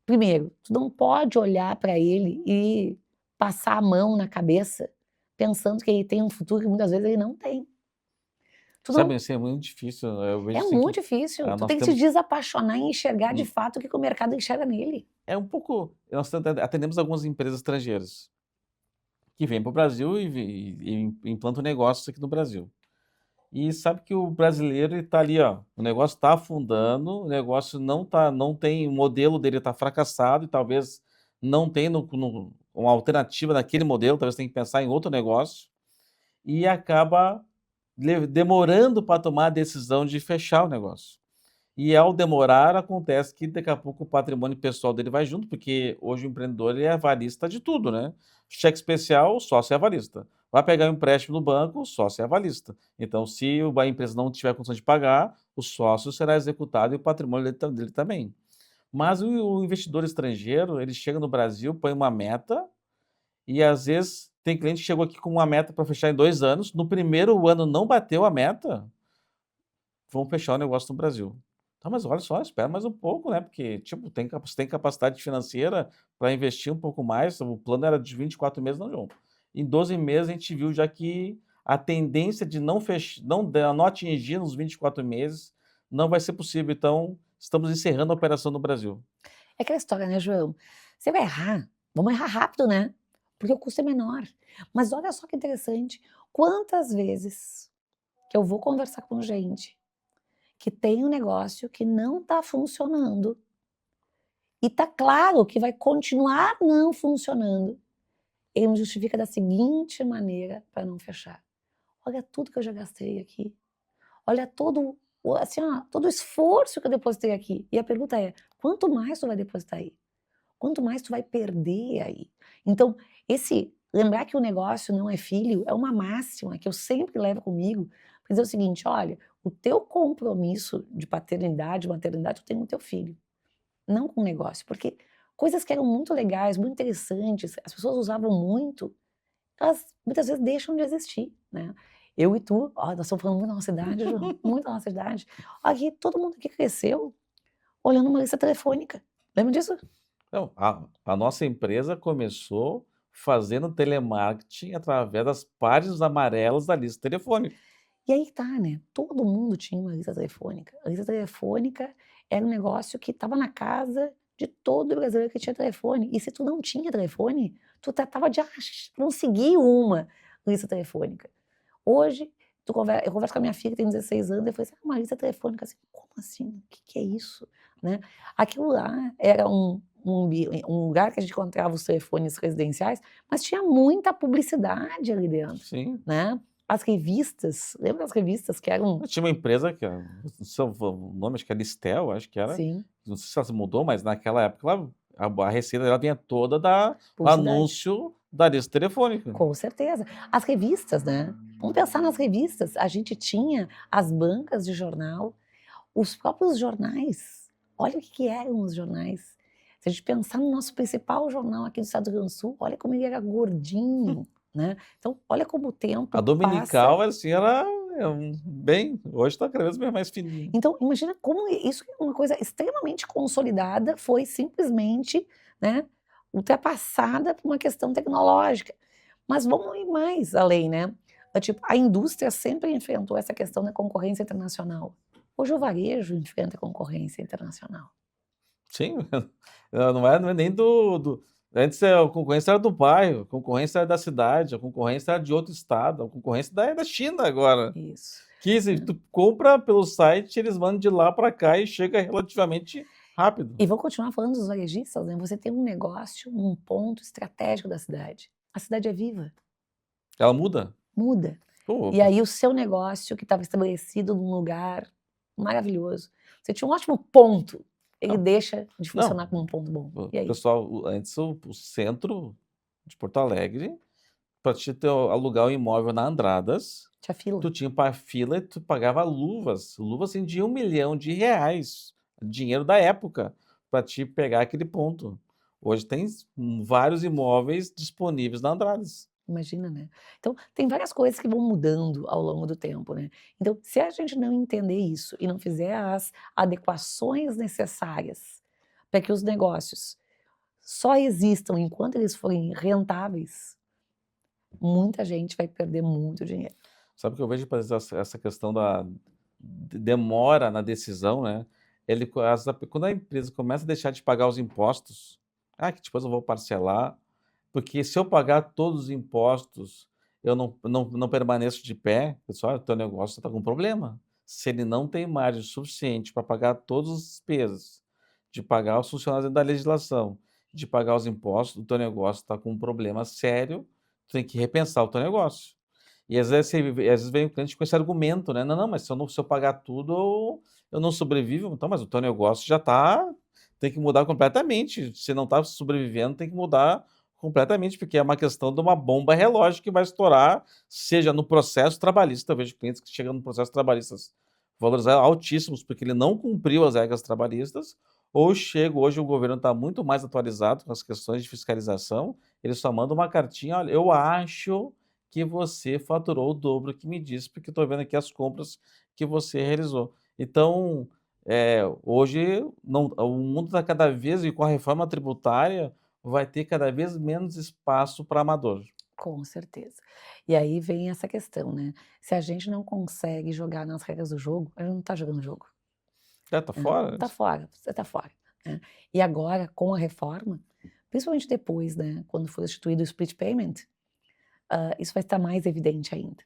primeiro, tu não pode olhar para ele e passar a mão na cabeça pensando que ele tem um futuro que muitas vezes ele não tem. Tu Sabe, não, assim, é muito difícil. Eu vejo é assim muito que difícil. Tu nós tem que se temos. desapaixonar e enxergar de Hum, fato o que o mercado enxerga nele. É um pouco. Nós atendemos algumas empresas estrangeiras que vêm para o Brasil e implantam negócios aqui no Brasil. E sabe que o brasileiro está ali, ó, o negócio está afundando, o negócio não tem, o modelo dele está fracassado e talvez não tenha uma alternativa naquele modelo, talvez tenha que pensar em outro negócio e acaba demorando para tomar a decisão de fechar o negócio. E ao demorar, acontece que daqui a pouco o patrimônio pessoal dele vai junto, porque hoje o empreendedor ele é avalista de tudo, né? Cheque especial, o sócio é avalista. Vai pegar um empréstimo no banco, o sócio é avalista. Então, se a empresa não tiver condição de pagar, o sócio será executado e o patrimônio dele também. Mas o investidor estrangeiro, ele chega no Brasil, põe uma meta e às vezes tem cliente que chegou aqui com uma meta para fechar em 2 anos, no primeiro ano não bateu a meta, vão fechar o negócio no Brasil. Tá, mas olha só, espera mais um pouco, né? Porque, tipo, tem capacidade financeira para investir um pouco mais. O plano era de 24 meses, não, João. Em 12 meses a gente viu já que a tendência de não atingir nos 24 meses não vai ser possível. Então, estamos encerrando a operação no Brasil. É aquela história, né, João? Você vai errar, vamos errar rápido, né? Porque o custo é menor. Mas olha só que interessante, quantas vezes que eu vou conversar com gente que tem um negócio que não está funcionando e tá claro que vai continuar não funcionando. Ele me justifica da seguinte maneira para não fechar. Olha tudo que eu já gastei aqui. Olha assim, ó, todo o esforço que eu depositei aqui. E a pergunta é, quanto mais tu vai depositar aí? Quanto mais tu vai perder aí? Então, lembrar que o negócio não é filho é uma máxima que eu sempre levo comigo, para dizer o seguinte, olha, o teu compromisso de paternidade, maternidade, tu tem com o teu filho, não com o negócio, porque coisas que eram muito legais, muito interessantes, as pessoas usavam muito, elas muitas vezes deixam de existir, né? Eu e tu, ó, nós estamos falando muito da nossa idade, João, muito da nossa idade. Aqui, todo mundo aqui cresceu olhando uma lista telefônica. Lembra disso? Então, a nossa empresa começou fazendo telemarketing através das páginas amarelas da lista telefônica. E aí tá, né? Todo mundo tinha uma lista telefônica. A lista telefônica era um negócio que estava na casa de todo brasileiro que tinha telefone. E se tu não tinha telefone, tu tratava de conseguir uma lista telefônica. Hoje, eu converso com a minha filha que tem 16 anos, e eu falei assim, uma lista telefônica, assim, como assim? O que é isso? Né? Aquilo lá era um lugar que a gente encontrava os telefones residenciais, mas tinha muita publicidade ali dentro, Sim. né? As revistas, lembra das revistas que eram... Tinha uma empresa que, o nome acho que é Listel, acho que era, Sim, não sei se ela se mudou, mas naquela época a receita dela vinha toda do publicidade. anúncio da lista telefônica. Com certeza. As revistas, né? Vamos pensar nas revistas. A gente tinha as bancas de jornal, os próprios jornais. Olha o que eram os jornais. Se a gente pensar no nosso principal jornal aqui do estado do Rio Grande do Sul, olha como ele era gordinho, né? Então, olha como o A tempo passa. Dominical, assim, era bem, hoje está cada vez mais fininho. Então, imagina como isso é uma coisa extremamente consolidada, foi simplesmente, né, ultrapassada por uma questão tecnológica. Mas vamos ir mais além, né? Tipo, a indústria sempre enfrentou essa questão da concorrência internacional. Hoje o varejo enfrenta concorrência internacional. Sim, não é nem antes a concorrência era do bairro, a concorrência era da cidade, a concorrência era de outro estado, a concorrência é da China agora. Isso. Que se tu compra pelo site, eles mandam de lá para cá e chega relativamente rápido. E vou continuar falando dos varejistas, né? Você tem um negócio num ponto estratégico da cidade. A cidade é viva, Ela muda? muda. Pô, E aí o seu negócio que estava estabelecido num lugar maravilhoso, você tinha um ótimo ponto, ele não, deixa de não. funcionar como um ponto bom. O E aí? pessoal, antes o centro de Porto Alegre, para te ter, alugar um imóvel na Andradas, Tinha fila. tu tinha para fila e tu pagava luvas assim, de R$ 1 milhão, dinheiro da época, para te pegar aquele ponto. Hoje tem vários imóveis disponíveis na Andradas. Imagina, né. Então, tem várias coisas que vão mudando ao longo do tempo, né. Então, se a gente não entender isso e não fizer as adequações necessárias para que os negócios só existam enquanto eles forem rentáveis, muita gente vai perder muito dinheiro. Sabe que eu vejo, por exemplo, essa questão da demora na decisão, né? Quando a empresa começa a deixar de pagar os impostos, que depois eu vou parcelar, porque se eu pagar todos os impostos, eu não permaneço de pé, pessoal, o teu negócio está com problema. Se ele não tem margem suficiente para pagar todas as despesas, de pagar os funcionários da legislação, de pagar os impostos, o teu negócio está com um problema sério, tu tem que repensar o teu negócio. E às vezes vem o cliente com esse argumento, né: "Não, mas se eu pagar tudo, eu não sobrevivo". Então, mas o teu negócio já tem que mudar completamente. Se não está sobrevivendo, tem que mudar completamente, porque é uma questão de uma bomba relógio que vai estourar, seja no processo trabalhista. Eu vejo clientes que chegam no processo trabalhistas valores altíssimos, porque ele não cumpriu as regras trabalhistas, ou chega hoje o governo está muito mais atualizado com as questões de fiscalização, ele só manda uma cartinha: "Olha, eu acho que você faturou o dobro que me disse, porque estou vendo aqui as compras que você realizou". Então, hoje não, o mundo está cada vez, e com a reforma tributária, vai ter cada vez menos espaço para amador. Com certeza. E aí vem essa questão, né, se a gente não consegue jogar nas regras do jogo, a gente não está jogando o jogo, Tá né, fora? tá fora, você tá fora, né. E agora com a reforma, principalmente depois, né, quando for instituído o split payment, isso vai estar mais evidente ainda.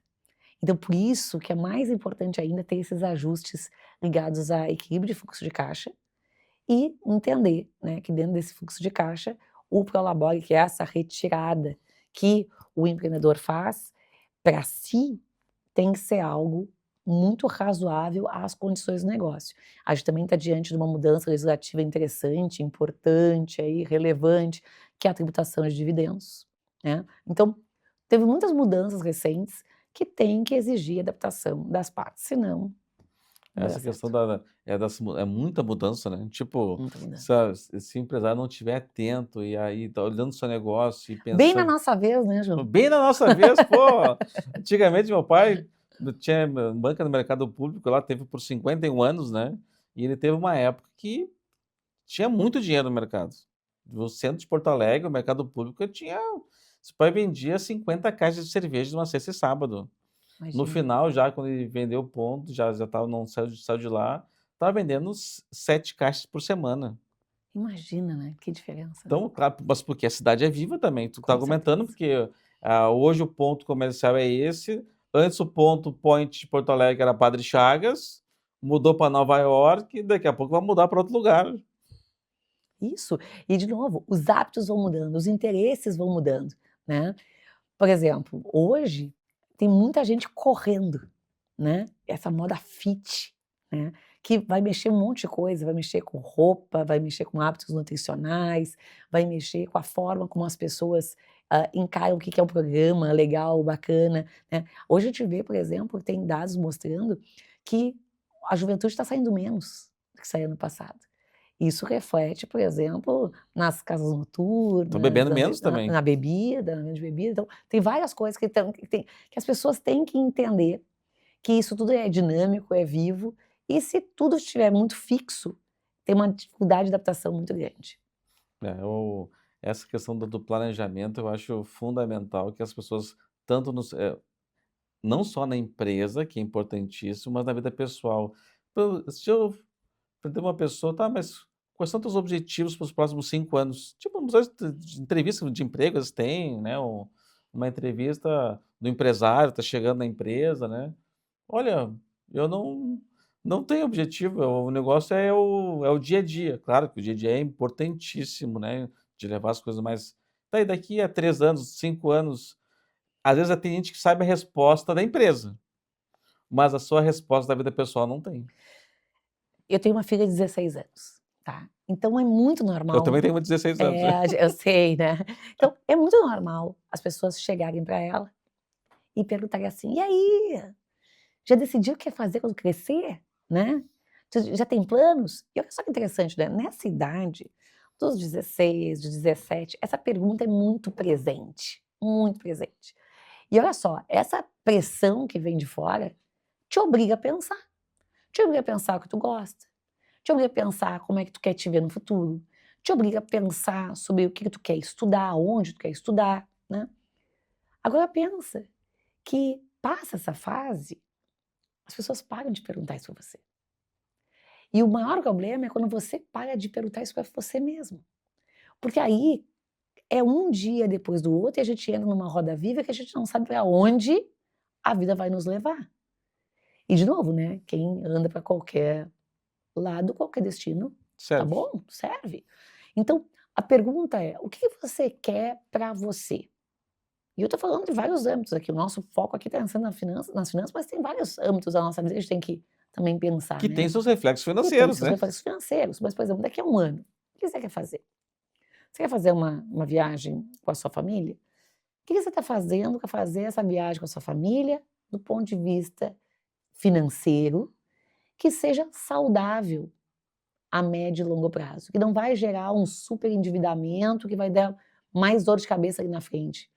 Então por isso que é mais importante ainda ter esses ajustes ligados a equilíbrio de fluxo de caixa e entender, né, que dentro desse fluxo de caixa, o prolabore, que é essa retirada que o empreendedor faz para si, tem que ser algo muito razoável às condições do negócio. A gente também está diante de uma mudança legislativa interessante, importante, aí, relevante, que é a tributação de dividendos, né. Então, teve muitas mudanças recentes que têm que exigir adaptação das partes, senão não vai dar Essa questão certo. é muita mudança, né, tipo, Muita mudança. se o empresário não estiver atento e aí tá olhando o seu negócio e Bem na pensando nossa vez, né, João? bem na nossa vez, pô, antigamente meu pai tinha banca no mercado público, lá teve por 51 anos, né, e ele teve uma época que tinha muito dinheiro no mercado. No centro de Porto Alegre, o mercado público tinha, esse pai vendia 50 caixas de cerveja de uma sexta e sábado. No Imagina. final, já quando ele vendeu o ponto, já estava, não saiu de lá, estava vendendo 7 caixas por semana. Imagina, né, que diferença, né. Então, claro, mas porque a cidade é viva também, tu está Com argumentando, certeza. porque, hoje o ponto comercial é esse, antes o ponto point de Porto Alegre era Padre Chagas, mudou para Nova York, daqui a pouco vai mudar para outro lugar. Isso. E de novo, os hábitos vão mudando, os interesses vão mudando, né. Por exemplo, hoje tem muita gente correndo, né, essa moda fit, né, que vai mexer um monte de coisa, vai mexer com roupa, vai mexer com hábitos nutricionais, vai mexer com a forma como as pessoas, encaram o que que é um programa legal, bacana, né. Hoje a gente vê, por exemplo, tem dados mostrando que a juventude está saindo menos do que saía no passado. Isso reflete, por exemplo, nas casas Estão noturnas, bebendo menos também. na bebida, na venda de bebida, então tem várias coisas que as pessoas têm que entender que isso tudo é dinâmico, é vivo, e se tudo estiver muito fixo, tem uma dificuldade de adaptação muito grande. Essa questão do planejamento eu acho fundamental, que as pessoas, tanto não só na empresa, que é importantíssimo, mas na vida pessoal. Então, se eu perder uma pessoa, tá, mas quais são teus objetivos para os próximos 5 anos? Tipo, não precisa de entrevista de emprego, eles têm, né, uma entrevista do empresário, está chegando na empresa, né. Olha, eu não tenho objetivo, o negócio é o dia a dia. Claro que o dia a dia é importantíssimo, né, de levar as coisas mais Daí daqui a 3 anos, 5 anos, às vezes tem gente que sabe a resposta da empresa, mas a sua resposta da vida pessoal não tem. Eu tenho uma filha de 16 anos, tá? Então é muito Eu também normal. tenho 16 anos. Eu sei, né? Então é muito normal as pessoas chegarem para ela e perguntarem assim: "E aí, já decidiu o que quer fazer quando crescer?", né? "Tu já tem planos?". E olha só que interessante, né? Nessa idade, dos 16, dos 17, essa pergunta é muito presente, muito presente. E olha só, essa pressão que vem de fora te obriga a pensar. Te obriga a pensar o que tu gosta, te obriga a pensar como é que tu quer te ver no futuro, te obriga a pensar sobre o que tu quer estudar, onde tu quer estudar, né. Agora pensa que passa essa fase, as pessoas param de perguntar isso pra você. E o maior problema é quando você para de perguntar isso pra você mesmo, porque aí é um dia depois do outro e a gente entra numa roda viva que a gente não sabe pra onde a vida vai nos levar. E de novo, né, quem anda pra qualquer lado, qualquer destino, tá Serve. bom, serve. Então, a pergunta é: o que você quer para você? E eu tô falando de vários âmbitos aqui, o nosso foco aqui tá sendo nas finanças, mas tem vários âmbitos da nossa vida que a gente tem que também pensar, Que tem né. seus reflexos Que tem financeiros, seus né. reflexos financeiros, mas, por exemplo, daqui a um ano, o que você quer fazer? Você quer fazer uma viagem com a sua família? O que você está fazendo para fazer essa viagem com a sua família, do ponto de vista financeiro, que seja saudável a médio e longo prazo, que não vai gerar um super endividamento, que vai dar mais dor de cabeça ali na frente.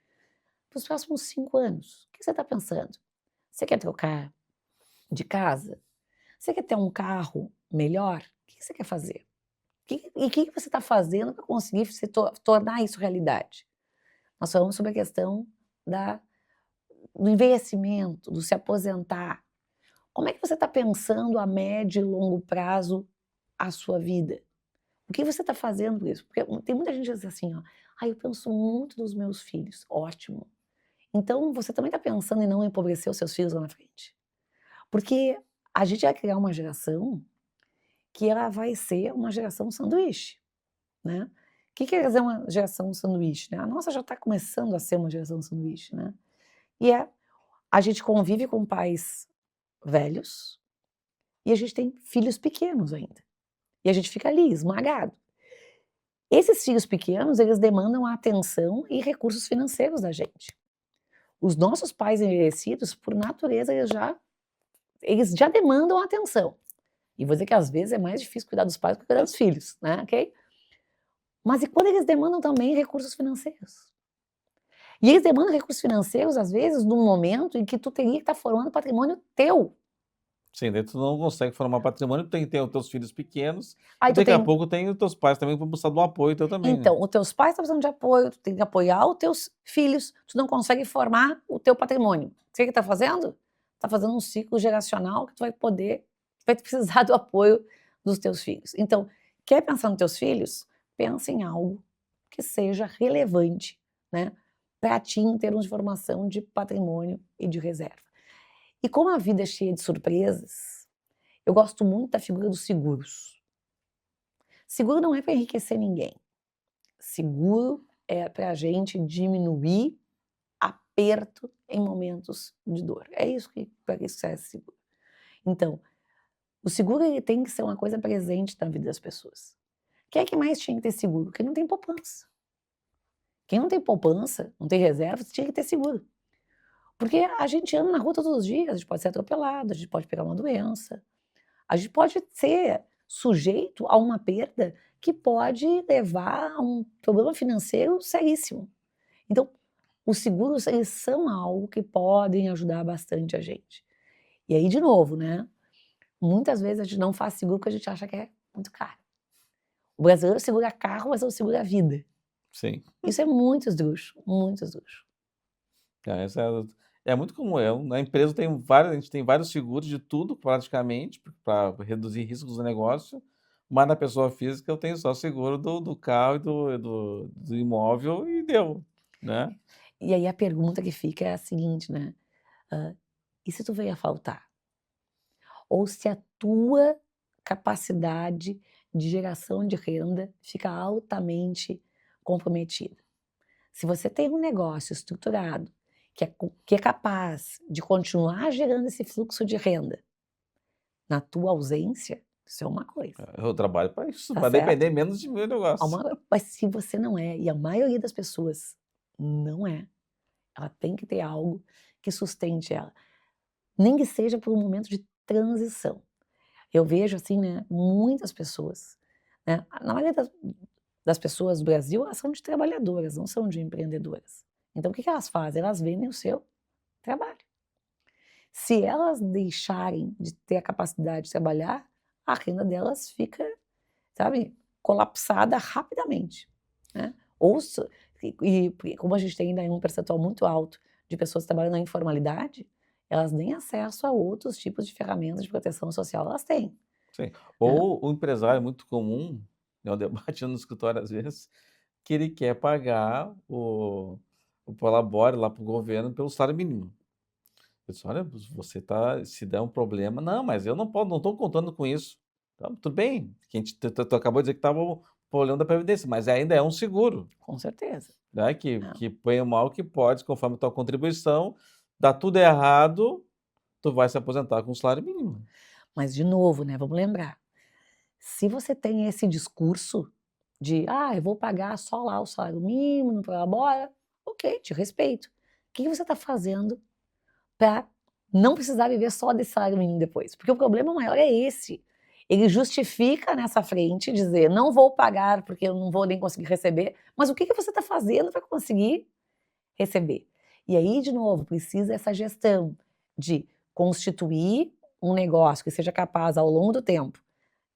Para os próximos 5 anos, o que você está pensando? Você quer trocar de casa? Você quer ter um carro melhor? O que você quer fazer? O que você está fazendo para conseguir tornar isso realidade? Nós falamos sobre a questão da, do envelhecimento, do se aposentar. Como é que você está pensando a médio e longo prazo a sua vida? O que você está fazendo por isso? Porque tem muita gente que diz assim, ó: "Ai, eu penso muito nos meus filhos". Ótimo. Então você também está pensando em não empobrecer os seus filhos lá na frente. Porque a gente vai criar uma geração que ela vai ser uma geração sanduíche, né. O que quer dizer uma geração sanduíche, né? A nossa já está começando a ser uma geração sanduíche, né. E a gente convive com pais velhos e a gente tem filhos pequenos ainda. E a gente fica ali esmagado. Esses filhos pequenos, eles demandam a atenção e recursos financeiros da gente. Os nossos pais envelhecidos, por natureza, eles já demandam atenção. E vou dizer que às vezes é mais difícil cuidar dos pais do que cuidar dos filhos, né, ok? Mas e quando eles demandam também recursos financeiros? E eles demandam recursos financeiros, às vezes, num momento em que tu teria que estar formando patrimônio teu. Sim, daí tu não consegue formar patrimônio, tem que ter os teus filhos pequenos, e Aí tu daqui a tem pouco tem os teus pais também vão precisar de um apoio teu também, né. Então, os teus pais estão precisando de apoio, tu tem que apoiar os teus filhos, tu não consegue formar o teu patrimônio. O que que tá fazendo? Tá fazendo um ciclo geracional que tu vai precisar do apoio dos teus filhos. Então, quer pensar nos teus filhos? Pensa em algo que seja relevante, né, pra ti em termos de formação de patrimônio e de reserva. E como a vida é cheia de surpresas, eu gosto muito da figura dos seguros. Seguro não é para enriquecer ninguém. Seguro é para a gente diminuir aperto em momentos de dor. É isso que para isso serve seguro. Então, o seguro ele tem que ser uma coisa presente na vida das pessoas. Quem é que mais tinha que ter seguro? Quem não tem poupança. Quem não tem poupança, não tem reserva, tinha que ter seguro. Porque a gente anda na rua todos os dias, a gente pode ser atropelado, a gente pode pegar uma doença, a gente pode ser sujeito a uma perda que pode levar a um problema financeiro seríssimo. Então, os seguros, eles são algo que podem ajudar bastante a gente. E aí, de novo, né, muitas vezes a gente não faz seguro porque a gente acha que é muito caro. O brasileiro segura carro, mas não segura a vida. Sim. Isso é muito esdrúxulo, muito esdrúxulo. Essa é muito comum, na empresa tem vários a gente tem vários seguros de tudo praticamente, para reduzir riscos do negócio, mas na pessoa física eu tenho só seguro do carro e do imóvel e deu, né. E aí a pergunta que fica é a seguinte, né, e se tu vier a faltar? Ou se a tua capacidade de geração de renda fica altamente comprometida? Se você tem um negócio estruturado que é capaz de continuar gerando esse fluxo de renda na tua ausência, isso é uma coisa, Eu trabalho para isso, tá para depender certo? menos de meu negócio. Mas se você não é, e a maioria das pessoas não é, ela tem que ter algo que sustente ela, nem que seja por um momento de transição. Eu vejo assim, né, muitas pessoas, né, na maioria das pessoas do Brasil, elas são de trabalhadoras, não são de empreendedoras. Então o que que elas fazem? Elas vendem o seu trabalho. Se elas deixarem de ter a capacidade de trabalhar, a renda delas fica, sabe, colapsada rapidamente, né. Ou se como a gente tem ainda um percentual muito alto de pessoas que trabalham na informalidade, elas nem acesso a outros tipos de ferramentas de proteção social elas têm, Sim. né. Ou o empresário muito comum, é um debate no escritório às vezes, que ele quer pagar o prolabore lá para o governo pelo salário mínimo. Eu disse: "Olha, você tá se der um problema", "Não, mas eu não estou contando com isso". "Tá, tudo bem, que a gente tu acabou de dizer que estava o problema da previdência, mas ainda é um seguro, Com certeza. né, que Não. que põe o mal que pode, conforme a tua contribuição, dá tudo errado, tu vai se aposentar com o salário mínimo". Mas de novo, né, vamos lembrar, se você tem esse discurso de: "Ah, eu vou pagar só lá o salário mínimo, não prolabora", ok, te respeito. O que que você está fazendo para não precisar viver só desse salário mínimo depois? Porque o problema maior é esse. Ele justifica nessa frente dizer: "Não vou pagar porque eu não vou nem conseguir receber", mas o que que você está fazendo para conseguir receber? E aí, de novo, precisa essa gestão de constituir um negócio que seja capaz, ao longo do tempo,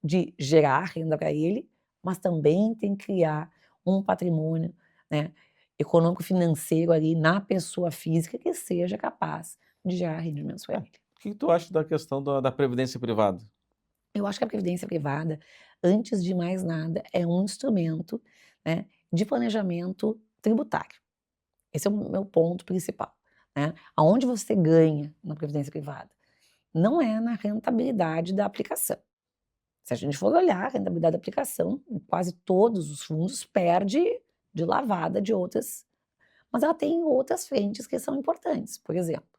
de gerar renda para ele, mas também tem que criar um patrimônio, né, econômico financeiro ali na pessoa física que seja capaz de gerar rendimentos para É. ele. O que que tu acha da questão da previdência privada? Eu acho que a previdência privada, antes de mais nada, é um instrumento, né, de planejamento tributário. Esse é o meu ponto principal, né. Aonde você ganha na previdência privada? Não é na rentabilidade da aplicação. Se a gente for olhar a rentabilidade da aplicação, em quase todos os fundos perde de lavada de outras, mas ela tem outras frentes que são importantes. Por exemplo,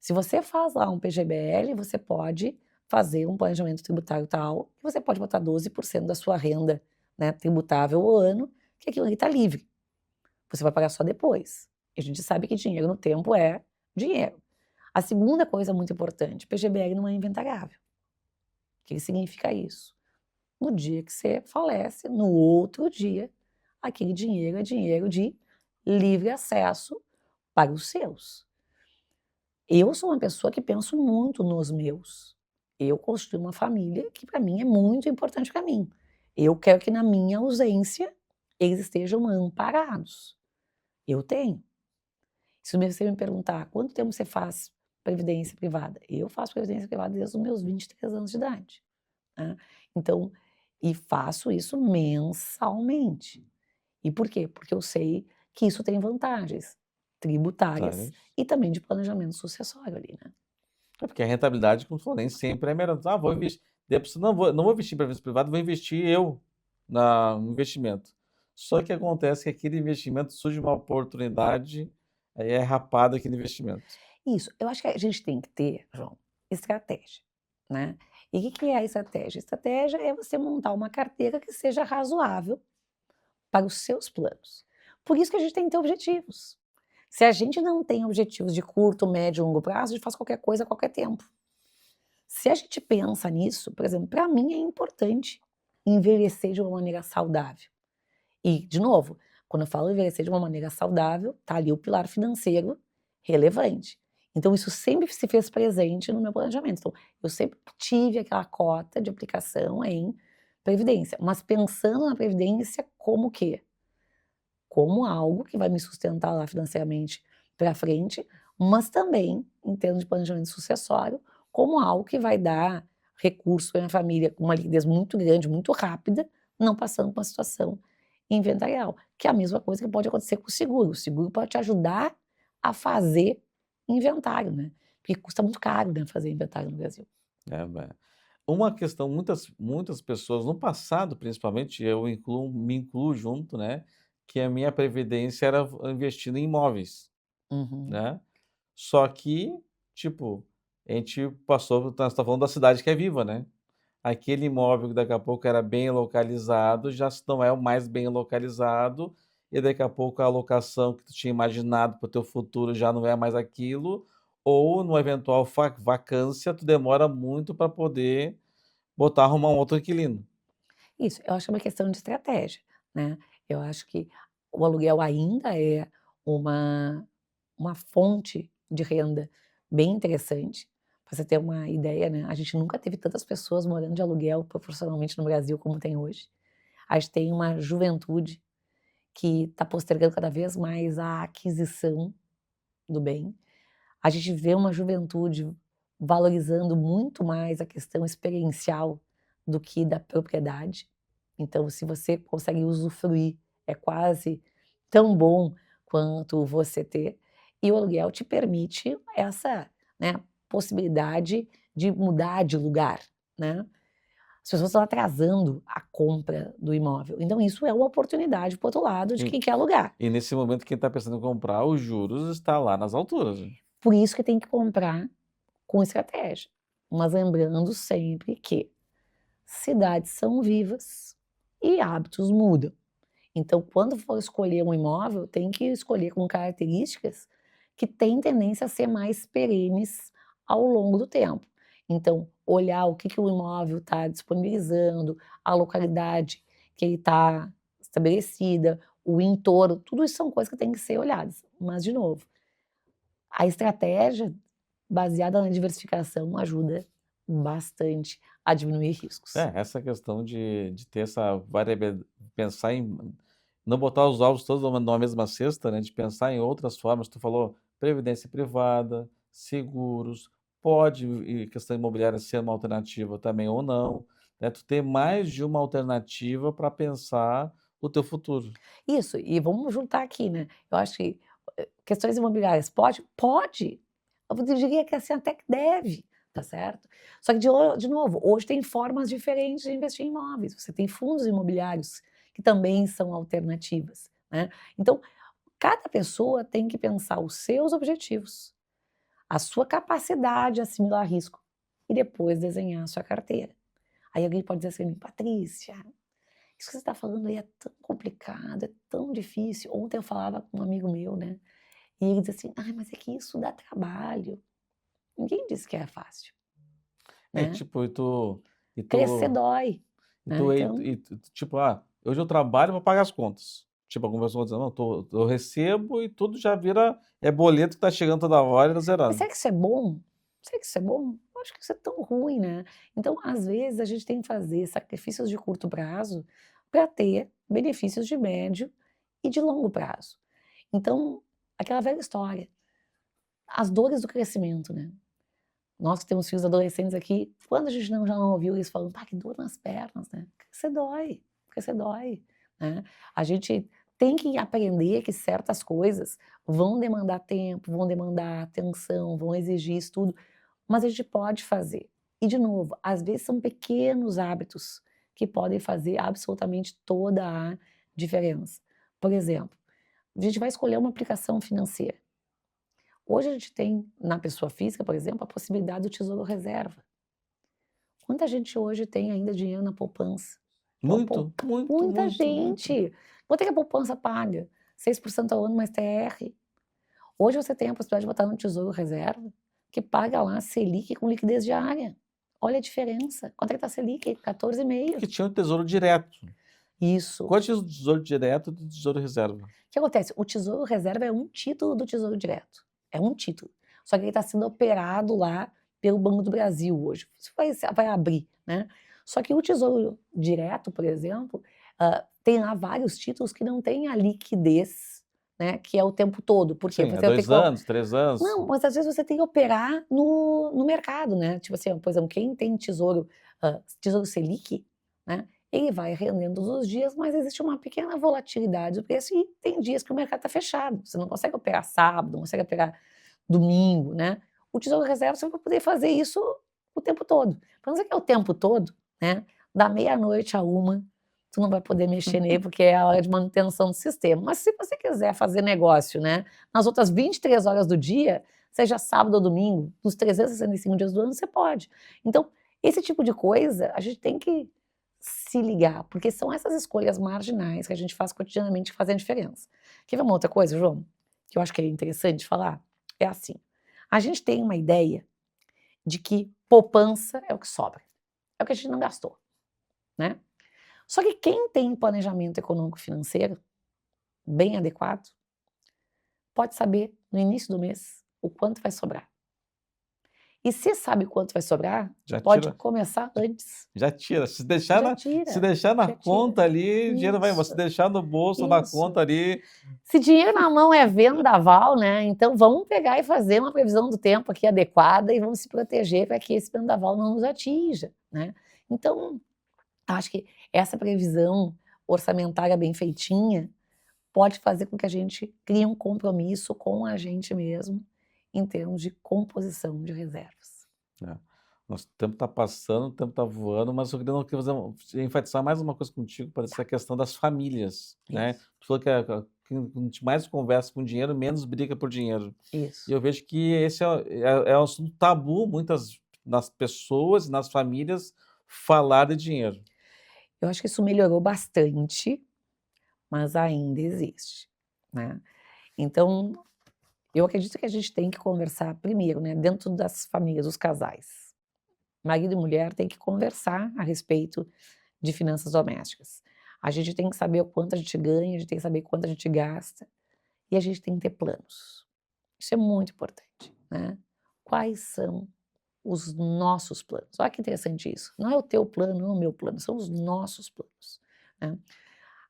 se você faz lá um PGBL, você pode fazer um planejamento tributário tal, que você pode botar 12% da sua renda, né, tributável ao ano, que aquilo ali está livre. Você vai pagar só depois. E a gente sabe que dinheiro no tempo é dinheiro. A segunda coisa muito importante, PGBL não é inventariável. O que significa isso? No dia que você falece, no outro dia, aquele dinheiro é dinheiro de livre acesso para os seus. Eu sou uma pessoa que penso muito nos meus. Eu construí uma família que para mim é muito importante para mim. Eu quero que na minha ausência eles estejam amparados. Eu tenho. Se você me perguntar quanto tempo você faz previdência privada, eu faço previdência privada desde os meus 23 anos de idade, né. Então, e faço isso mensalmente. E por quê? Porque eu sei que isso tem vantagens tributárias Várias. e também de planejamento sucessório ali, né. É porque a rentabilidade, como tu falou, nem sempre é melhor. "Ah, vou investir", daí a pessoa: "Não vou investir em previdência privada, vou investir eu no investimento". Só que acontece que aquele investimento surge uma oportunidade, aí é rapado aquele investimento. Isso, eu acho que a gente tem que ter, João, estratégia, né. E o que que é a estratégia? Estratégia é você montar uma carteira que seja razoável para os seus planos. Por isso que a gente tem que ter objetivos. Se a gente não tem objetivos de curto, médio e longo prazo, a gente faz qualquer coisa a qualquer tempo. Se a gente pensa nisso, por exemplo, para mim é importante envelhecer de uma maneira saudável. E, de novo, quando eu falo envelhecer de uma maneira saudável, tá ali o pilar financeiro relevante. Então isso sempre se fez presente no meu planejamento. Então, eu sempre tive aquela cota de aplicação em previdência, mas pensando na previdência como o quê? Como algo que vai me sustentar lá financeiramente para frente, mas também, em termos de planejamento sucessório, como algo que vai dar recurso para minha família com uma liquidez muito grande, muito rápida, não passando por uma situação inventarial, que é a mesma coisa que pode acontecer com o seguro. O seguro pode te ajudar a fazer inventário, né, porque custa muito caro, né, fazer inventário no Brasil. É. Uma questão, muitas pessoas, no passado principalmente, me incluo junto, né, que a minha previdência era investindo em imóveis, Uhum. né? Só que, tipo, a gente passou, nós tá falando da cidade que é viva, né? Aquele imóvel que daqui a pouco era bem localizado, já não é o mais bem localizado, e daqui a pouco a alocação que tu tinha imaginado para o teu futuro já não é mais aquilo, ou numa eventual vacância, tu demora muito para poder botar, arrumar um outro inquilino. Isso, eu acho que é uma questão de estratégia, né. Eu acho que o aluguel ainda é uma uma fonte de renda bem interessante. Pra você ter uma ideia, né, a gente nunca teve tantas pessoas morando de aluguel proporcionalmente no Brasil como tem hoje. A gente tem uma juventude que está postergando cada vez mais a aquisição do bem. A gente vê uma juventude valorizando muito mais a questão experiencial do que da propriedade. Então, se você consegue usufruir, é quase tão bom quanto você ter. E o aluguel te permite essa, né, possibilidade de mudar de lugar, né. As pessoas estão atrasando a compra do imóvel. Então isso é uma oportunidade, por outro lado, de E, quem quer alugar. e nesse momento, quem está pensando em comprar, os juros está lá nas alturas, né? Por isso que tem que comprar com estratégia, mas lembrando sempre que cidades são vivas e hábitos mudam. Então, quando for escolher um imóvel, tem que escolher com características que têm tendência a ser mais perenes ao longo do tempo. Então, olhar o que o imóvel está disponibilizando, a localidade que ele está estabelecida, o entorno, tudo isso são coisas que têm que ser olhadas. Mas, de novo, a estratégia baseada na diversificação ajuda bastante a diminuir riscos. Essa questão de ter essa variabil pensar em não botar os ovos todos numa mesma cesta, né, de pensar em outras formas, tu falou previdência privada, seguros, pode e questão imobiliária ser uma alternativa também ou não, né, tu ter mais de uma alternativa para pensar o teu futuro. Isso, e vamos juntar aqui, né, eu acho que, questões imobiliárias pode? Pode. Eu diria que, assim, até que deve, tá certo. Só que de novo, hoje tem formas diferentes de investir em imóveis, você tem fundos imobiliários que também são alternativas, né. Então, cada pessoa tem que pensar os seus objetivos, a sua capacidade de assimilar risco e depois desenhar a sua carteira. Aí alguém pode dizer assim: "Patrícia, isso que você está falando aí é tão complicado, é tão difícil". Ontem eu falava com um amigo meu, né, e ele disse assim: "Ai, mas é que isso dá trabalho". Ninguém disse que é fácil, É, né. tipo, Crescer dói, né, então tipo, hoje eu trabalho para pagar as contas. Tipo, algumas pessoas dizendo: "Não, eu recebo e tudo já vira boleto que tá chegando toda hora e tá mas zerado". será que isso é bom? Será que isso é bom? Eu acho que isso é tão ruim, né. Então, às vezes, a gente tem que fazer sacrifícios de curto prazo para ter benefícios de médio e de longo prazo. Então, aquela velha história, as dores do crescimento, né. Nós que temos filhos adolescentes aqui, quando a gente não já não ouviu eles falando: "Ah, que dor nas pernas", né. Crescer dói, né. A gente tem que aprender que certas coisas vão demandar tempo, vão demandar atenção, vão exigir estudo, mas a gente pode fazer. E de novo, às vezes são pequenos hábitos que podem fazer absolutamente toda a diferença. Por exemplo, a gente vai escolher uma aplicação financeira. Hoje a gente tem, na pessoa física, por exemplo, a possibilidade do Tesouro Reserva. Quanta gente hoje tem ainda dinheiro na poupança? Pô, Muito, muito, muita muito, muito. gente. Quanto é que a poupança paga? 6% ao ano mais TR. Hoje você tem a possibilidade de botar no Tesouro Reserva, que paga lá Selic com liquidez diária. Olha a diferença. Quanto é que está a Selic? Porque 14,5. tinha o tesouro direto. Isso. Quanto tinha o tesouro direto do tesouro reserva? O que acontece? O Tesouro Reserva é um título do Tesouro Direto, é um título, só que ele está sendo operado lá pelo Banco do Brasil hoje, isso vai abrir, né. Só que o Tesouro Direto, por exemplo, tem lá vários títulos que não têm a liquidez, né, que é o tempo todo, por quê? Sim, Porque há você tem 2 que anos, 3 anos. não, mas às vezes você tem que operar no mercado, né, tipo assim, por exemplo, quem tem Tesouro Selic, né, ele vai rendendo todos os dias, mas existe uma pequena volatilidade do preço e tem dias que o mercado está fechado, você não consegue operar sábado, não consegue operar domingo, né. O Tesouro Reserva você vai poder fazer isso o tempo todo. Pra não dizer que é o tempo todo, né, da meia-noite à 1h, tu não vai poder mexer nele porque é a hora de manutenção do sistema. Mas se você quiser fazer negócio, né, nas outras 23 horas do dia, seja sábado ou domingo, nos 365 dias do ano, você pode. Então, esse tipo de coisa, a gente tem que se ligar, porque são essas escolhas marginais que a gente faz cotidianamente que fazem a diferença. Quer ver uma outra coisa, João, que eu acho que é interessante falar? É assim, a gente tem uma ideia de que poupança é o que sobra, é o que a gente não gastou, né? Só que quem tem planejamento econômico financeiro bem adequado, pode saber no início do mês o quanto vai sobrar. E se sabe quanto vai sobrar, Já pode tira, começar antes. já tira. Se Já deixar na tira. conta ali, o dinheiro vai. Se Isso, deixar no bolso, na isso. conta ali, Se dinheiro na mão é vendaval, né? Então vamos pegar e fazer uma previsão do tempo aqui adequada e vamos se proteger para que esse vendaval não nos atinja, né? Então, acho que essa previsão orçamentária bem feitinha pode fazer com que a gente crie um compromisso com a gente mesmo em termos de composição de reservas. né? Nosso tempo está passando, o tempo está voando, mas eu queria enfatizar mais uma coisa contigo, para essa questão das famílias, né? Isso, Tu falou que que a gente mais conversa com dinheiro, menos briga por dinheiro. E isso. eu vejo que esse é um assunto tabu, muitas nas pessoas e nas famílias, falar de dinheiro. Eu acho que isso melhorou bastante, mas ainda existe, né? Então, eu acredito que a gente tem que conversar primeiro, né, dentro das famílias, os casais. Marido e mulher têm que conversar a respeito de finanças domésticas. A gente tem que saber o quanto a gente ganha, a gente tem que saber quanto a gente gasta e a gente tem que ter planos. Isso é muito importante, né? Quais são os nossos planos? Olha que interessante isso. Não é o teu plano, não é o meu plano, são os nossos planos, né?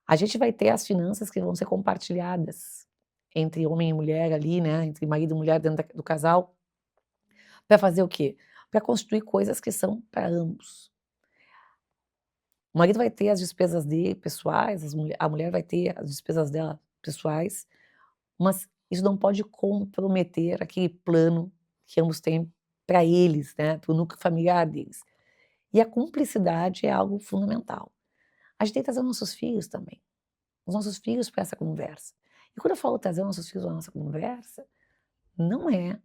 A gente vai ter as finanças que vão ser compartilhadas entre homem e mulher ali, né? Entre marido e mulher dentro do casal, para fazer o quê? Para construir coisas que são para ambos. O marido vai ter as despesas dele pessoais, a mulher vai ter as despesas dela pessoais, mas isso não pode comprometer aquele plano que ambos têm para eles, né, para o núcleo familiar deles. E a cumplicidade é algo fundamental. A gente tem que trazer os nossos filhos também, os nossos filhos para essa conversa. E quando eu falo trazer os nossos filhos para a nossa conversa, não é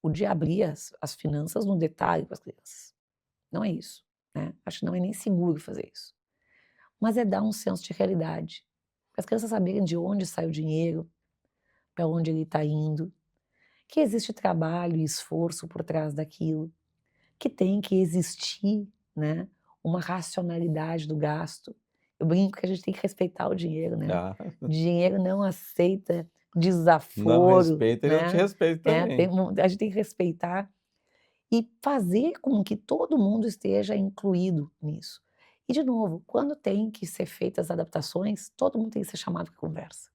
o de abrir as finanças no detalhe para as crianças. Não é isso, né? Acho que não é nem seguro fazer isso. Mas é dar um senso de realidade, para as crianças saberem de onde sai o dinheiro, para onde ele está indo, que existe trabalho e esforço por trás daquilo, que tem que existir, né, uma racionalidade do gasto. Eu brinco que a gente tem que respeitar o dinheiro, né? Ah, Dinheiro não aceita não desaforo, respeita, ele não te né? respeita também. A gente tem que respeitar e fazer com que todo mundo esteja incluído nisso. E, de novo, quando tem que ser feitas adaptações, todo mundo tem que ser chamado para conversa.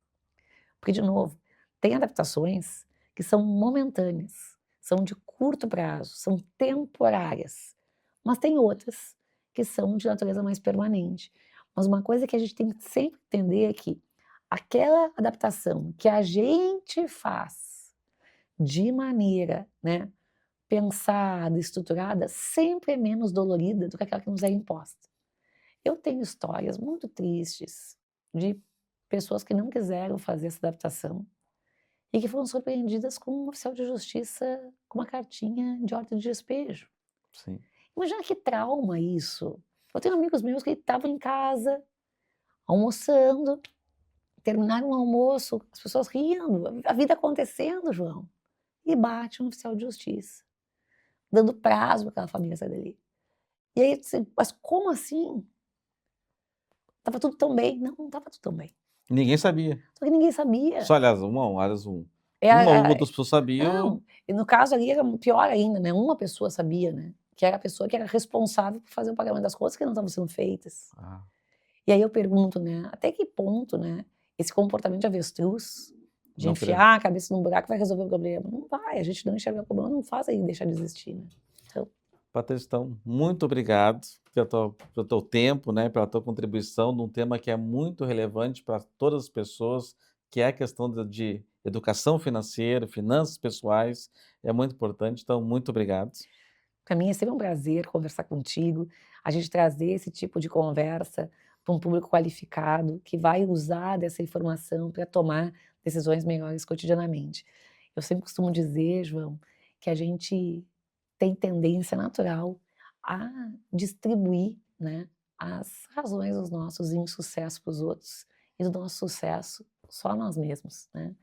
Porque, de novo, tem adaptações que são momentâneas, são de curto prazo, são temporárias, mas tem outras que são de natureza mais permanente. Mas uma coisa que a gente tem que sempre entender é que aquela adaptação que a gente faz de maneira, né, pensada, estruturada, sempre é menos dolorida do que aquela que nos é imposta. Eu tenho histórias muito tristes de pessoas que não quiseram fazer essa adaptação e que foram surpreendidas com um oficial de justiça com uma cartinha de ordem de despejo. Sim. Imagina que trauma isso. Eu tenho amigos meus que estavam em casa, almoçando, terminaram o almoço, as pessoas rindo, a vida acontecendo, João, e bate um oficial de justiça, dando prazo para aquela família sair dali. E aí, mas como assim? Estava tudo tão bem. Não, não estava tudo tão bem. Ninguém sabia. Só que ninguém sabia. Só, aliás, É uma ou a outras pessoas sabiam. Não, e no caso ali era pior ainda, né, uma pessoa sabia, né, que era a pessoa que era responsável por fazer o pagamento das contas que não estavam sendo feitas. Ah, E aí eu pergunto, né, até que ponto, né, esse comportamento de avestruz, de não enfiar a cabeça num buraco vai resolver o problema? Não vai, a gente não enxerga o problema, não faz aí deixar de existir, né. Então, Patrícia, então, muito obrigado pelo teu tempo, né, pela tua contribuição num tema que é muito relevante para todas as pessoas, que é a questão de educação financeira, finanças pessoais, é muito importante. Então, muito obrigado. para mim é sempre um prazer conversar contigo, a gente trazer esse tipo de conversa para um público qualificado, que vai usar dessa informação para tomar decisões melhores cotidianamente. Eu sempre costumo dizer, João, que a gente tem tendência natural a distribuir, né, as razões dos nossos insucessos para os outros e do nosso sucesso só a nós mesmos, né.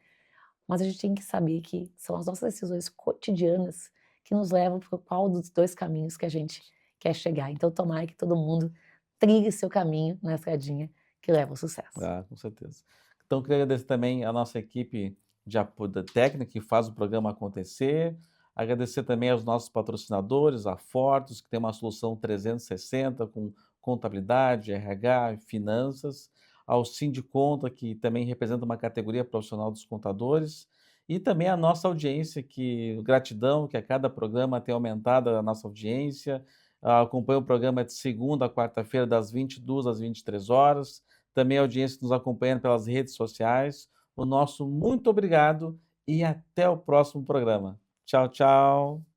Mas a gente tem que saber que são as nossas decisões cotidianas que nos levam para qual dos 2 caminhos que a gente quer chegar. Então tomara que todo mundo trilhe seu caminho na estradinha que leva ao sucesso. Ah, com certeza. Então, queria agradecer também a nossa equipe de apoio da técnica que faz o programa acontecer. Agradecer também aos nossos patrocinadores, a Fortus, que tem uma solução 360 com contabilidade, RH, finanças. Ao Sindiconta, que também representa uma categoria profissional dos contadores. E também a nossa audiência, que gratidão, que a cada programa tem aumentado a nossa audiência. Acompanha o programa de segunda a quarta-feira, das 22 às 23 horas. Também a audiência que nos acompanha pelas redes sociais. O nosso muito obrigado e até o próximo programa. Tchau, tchau.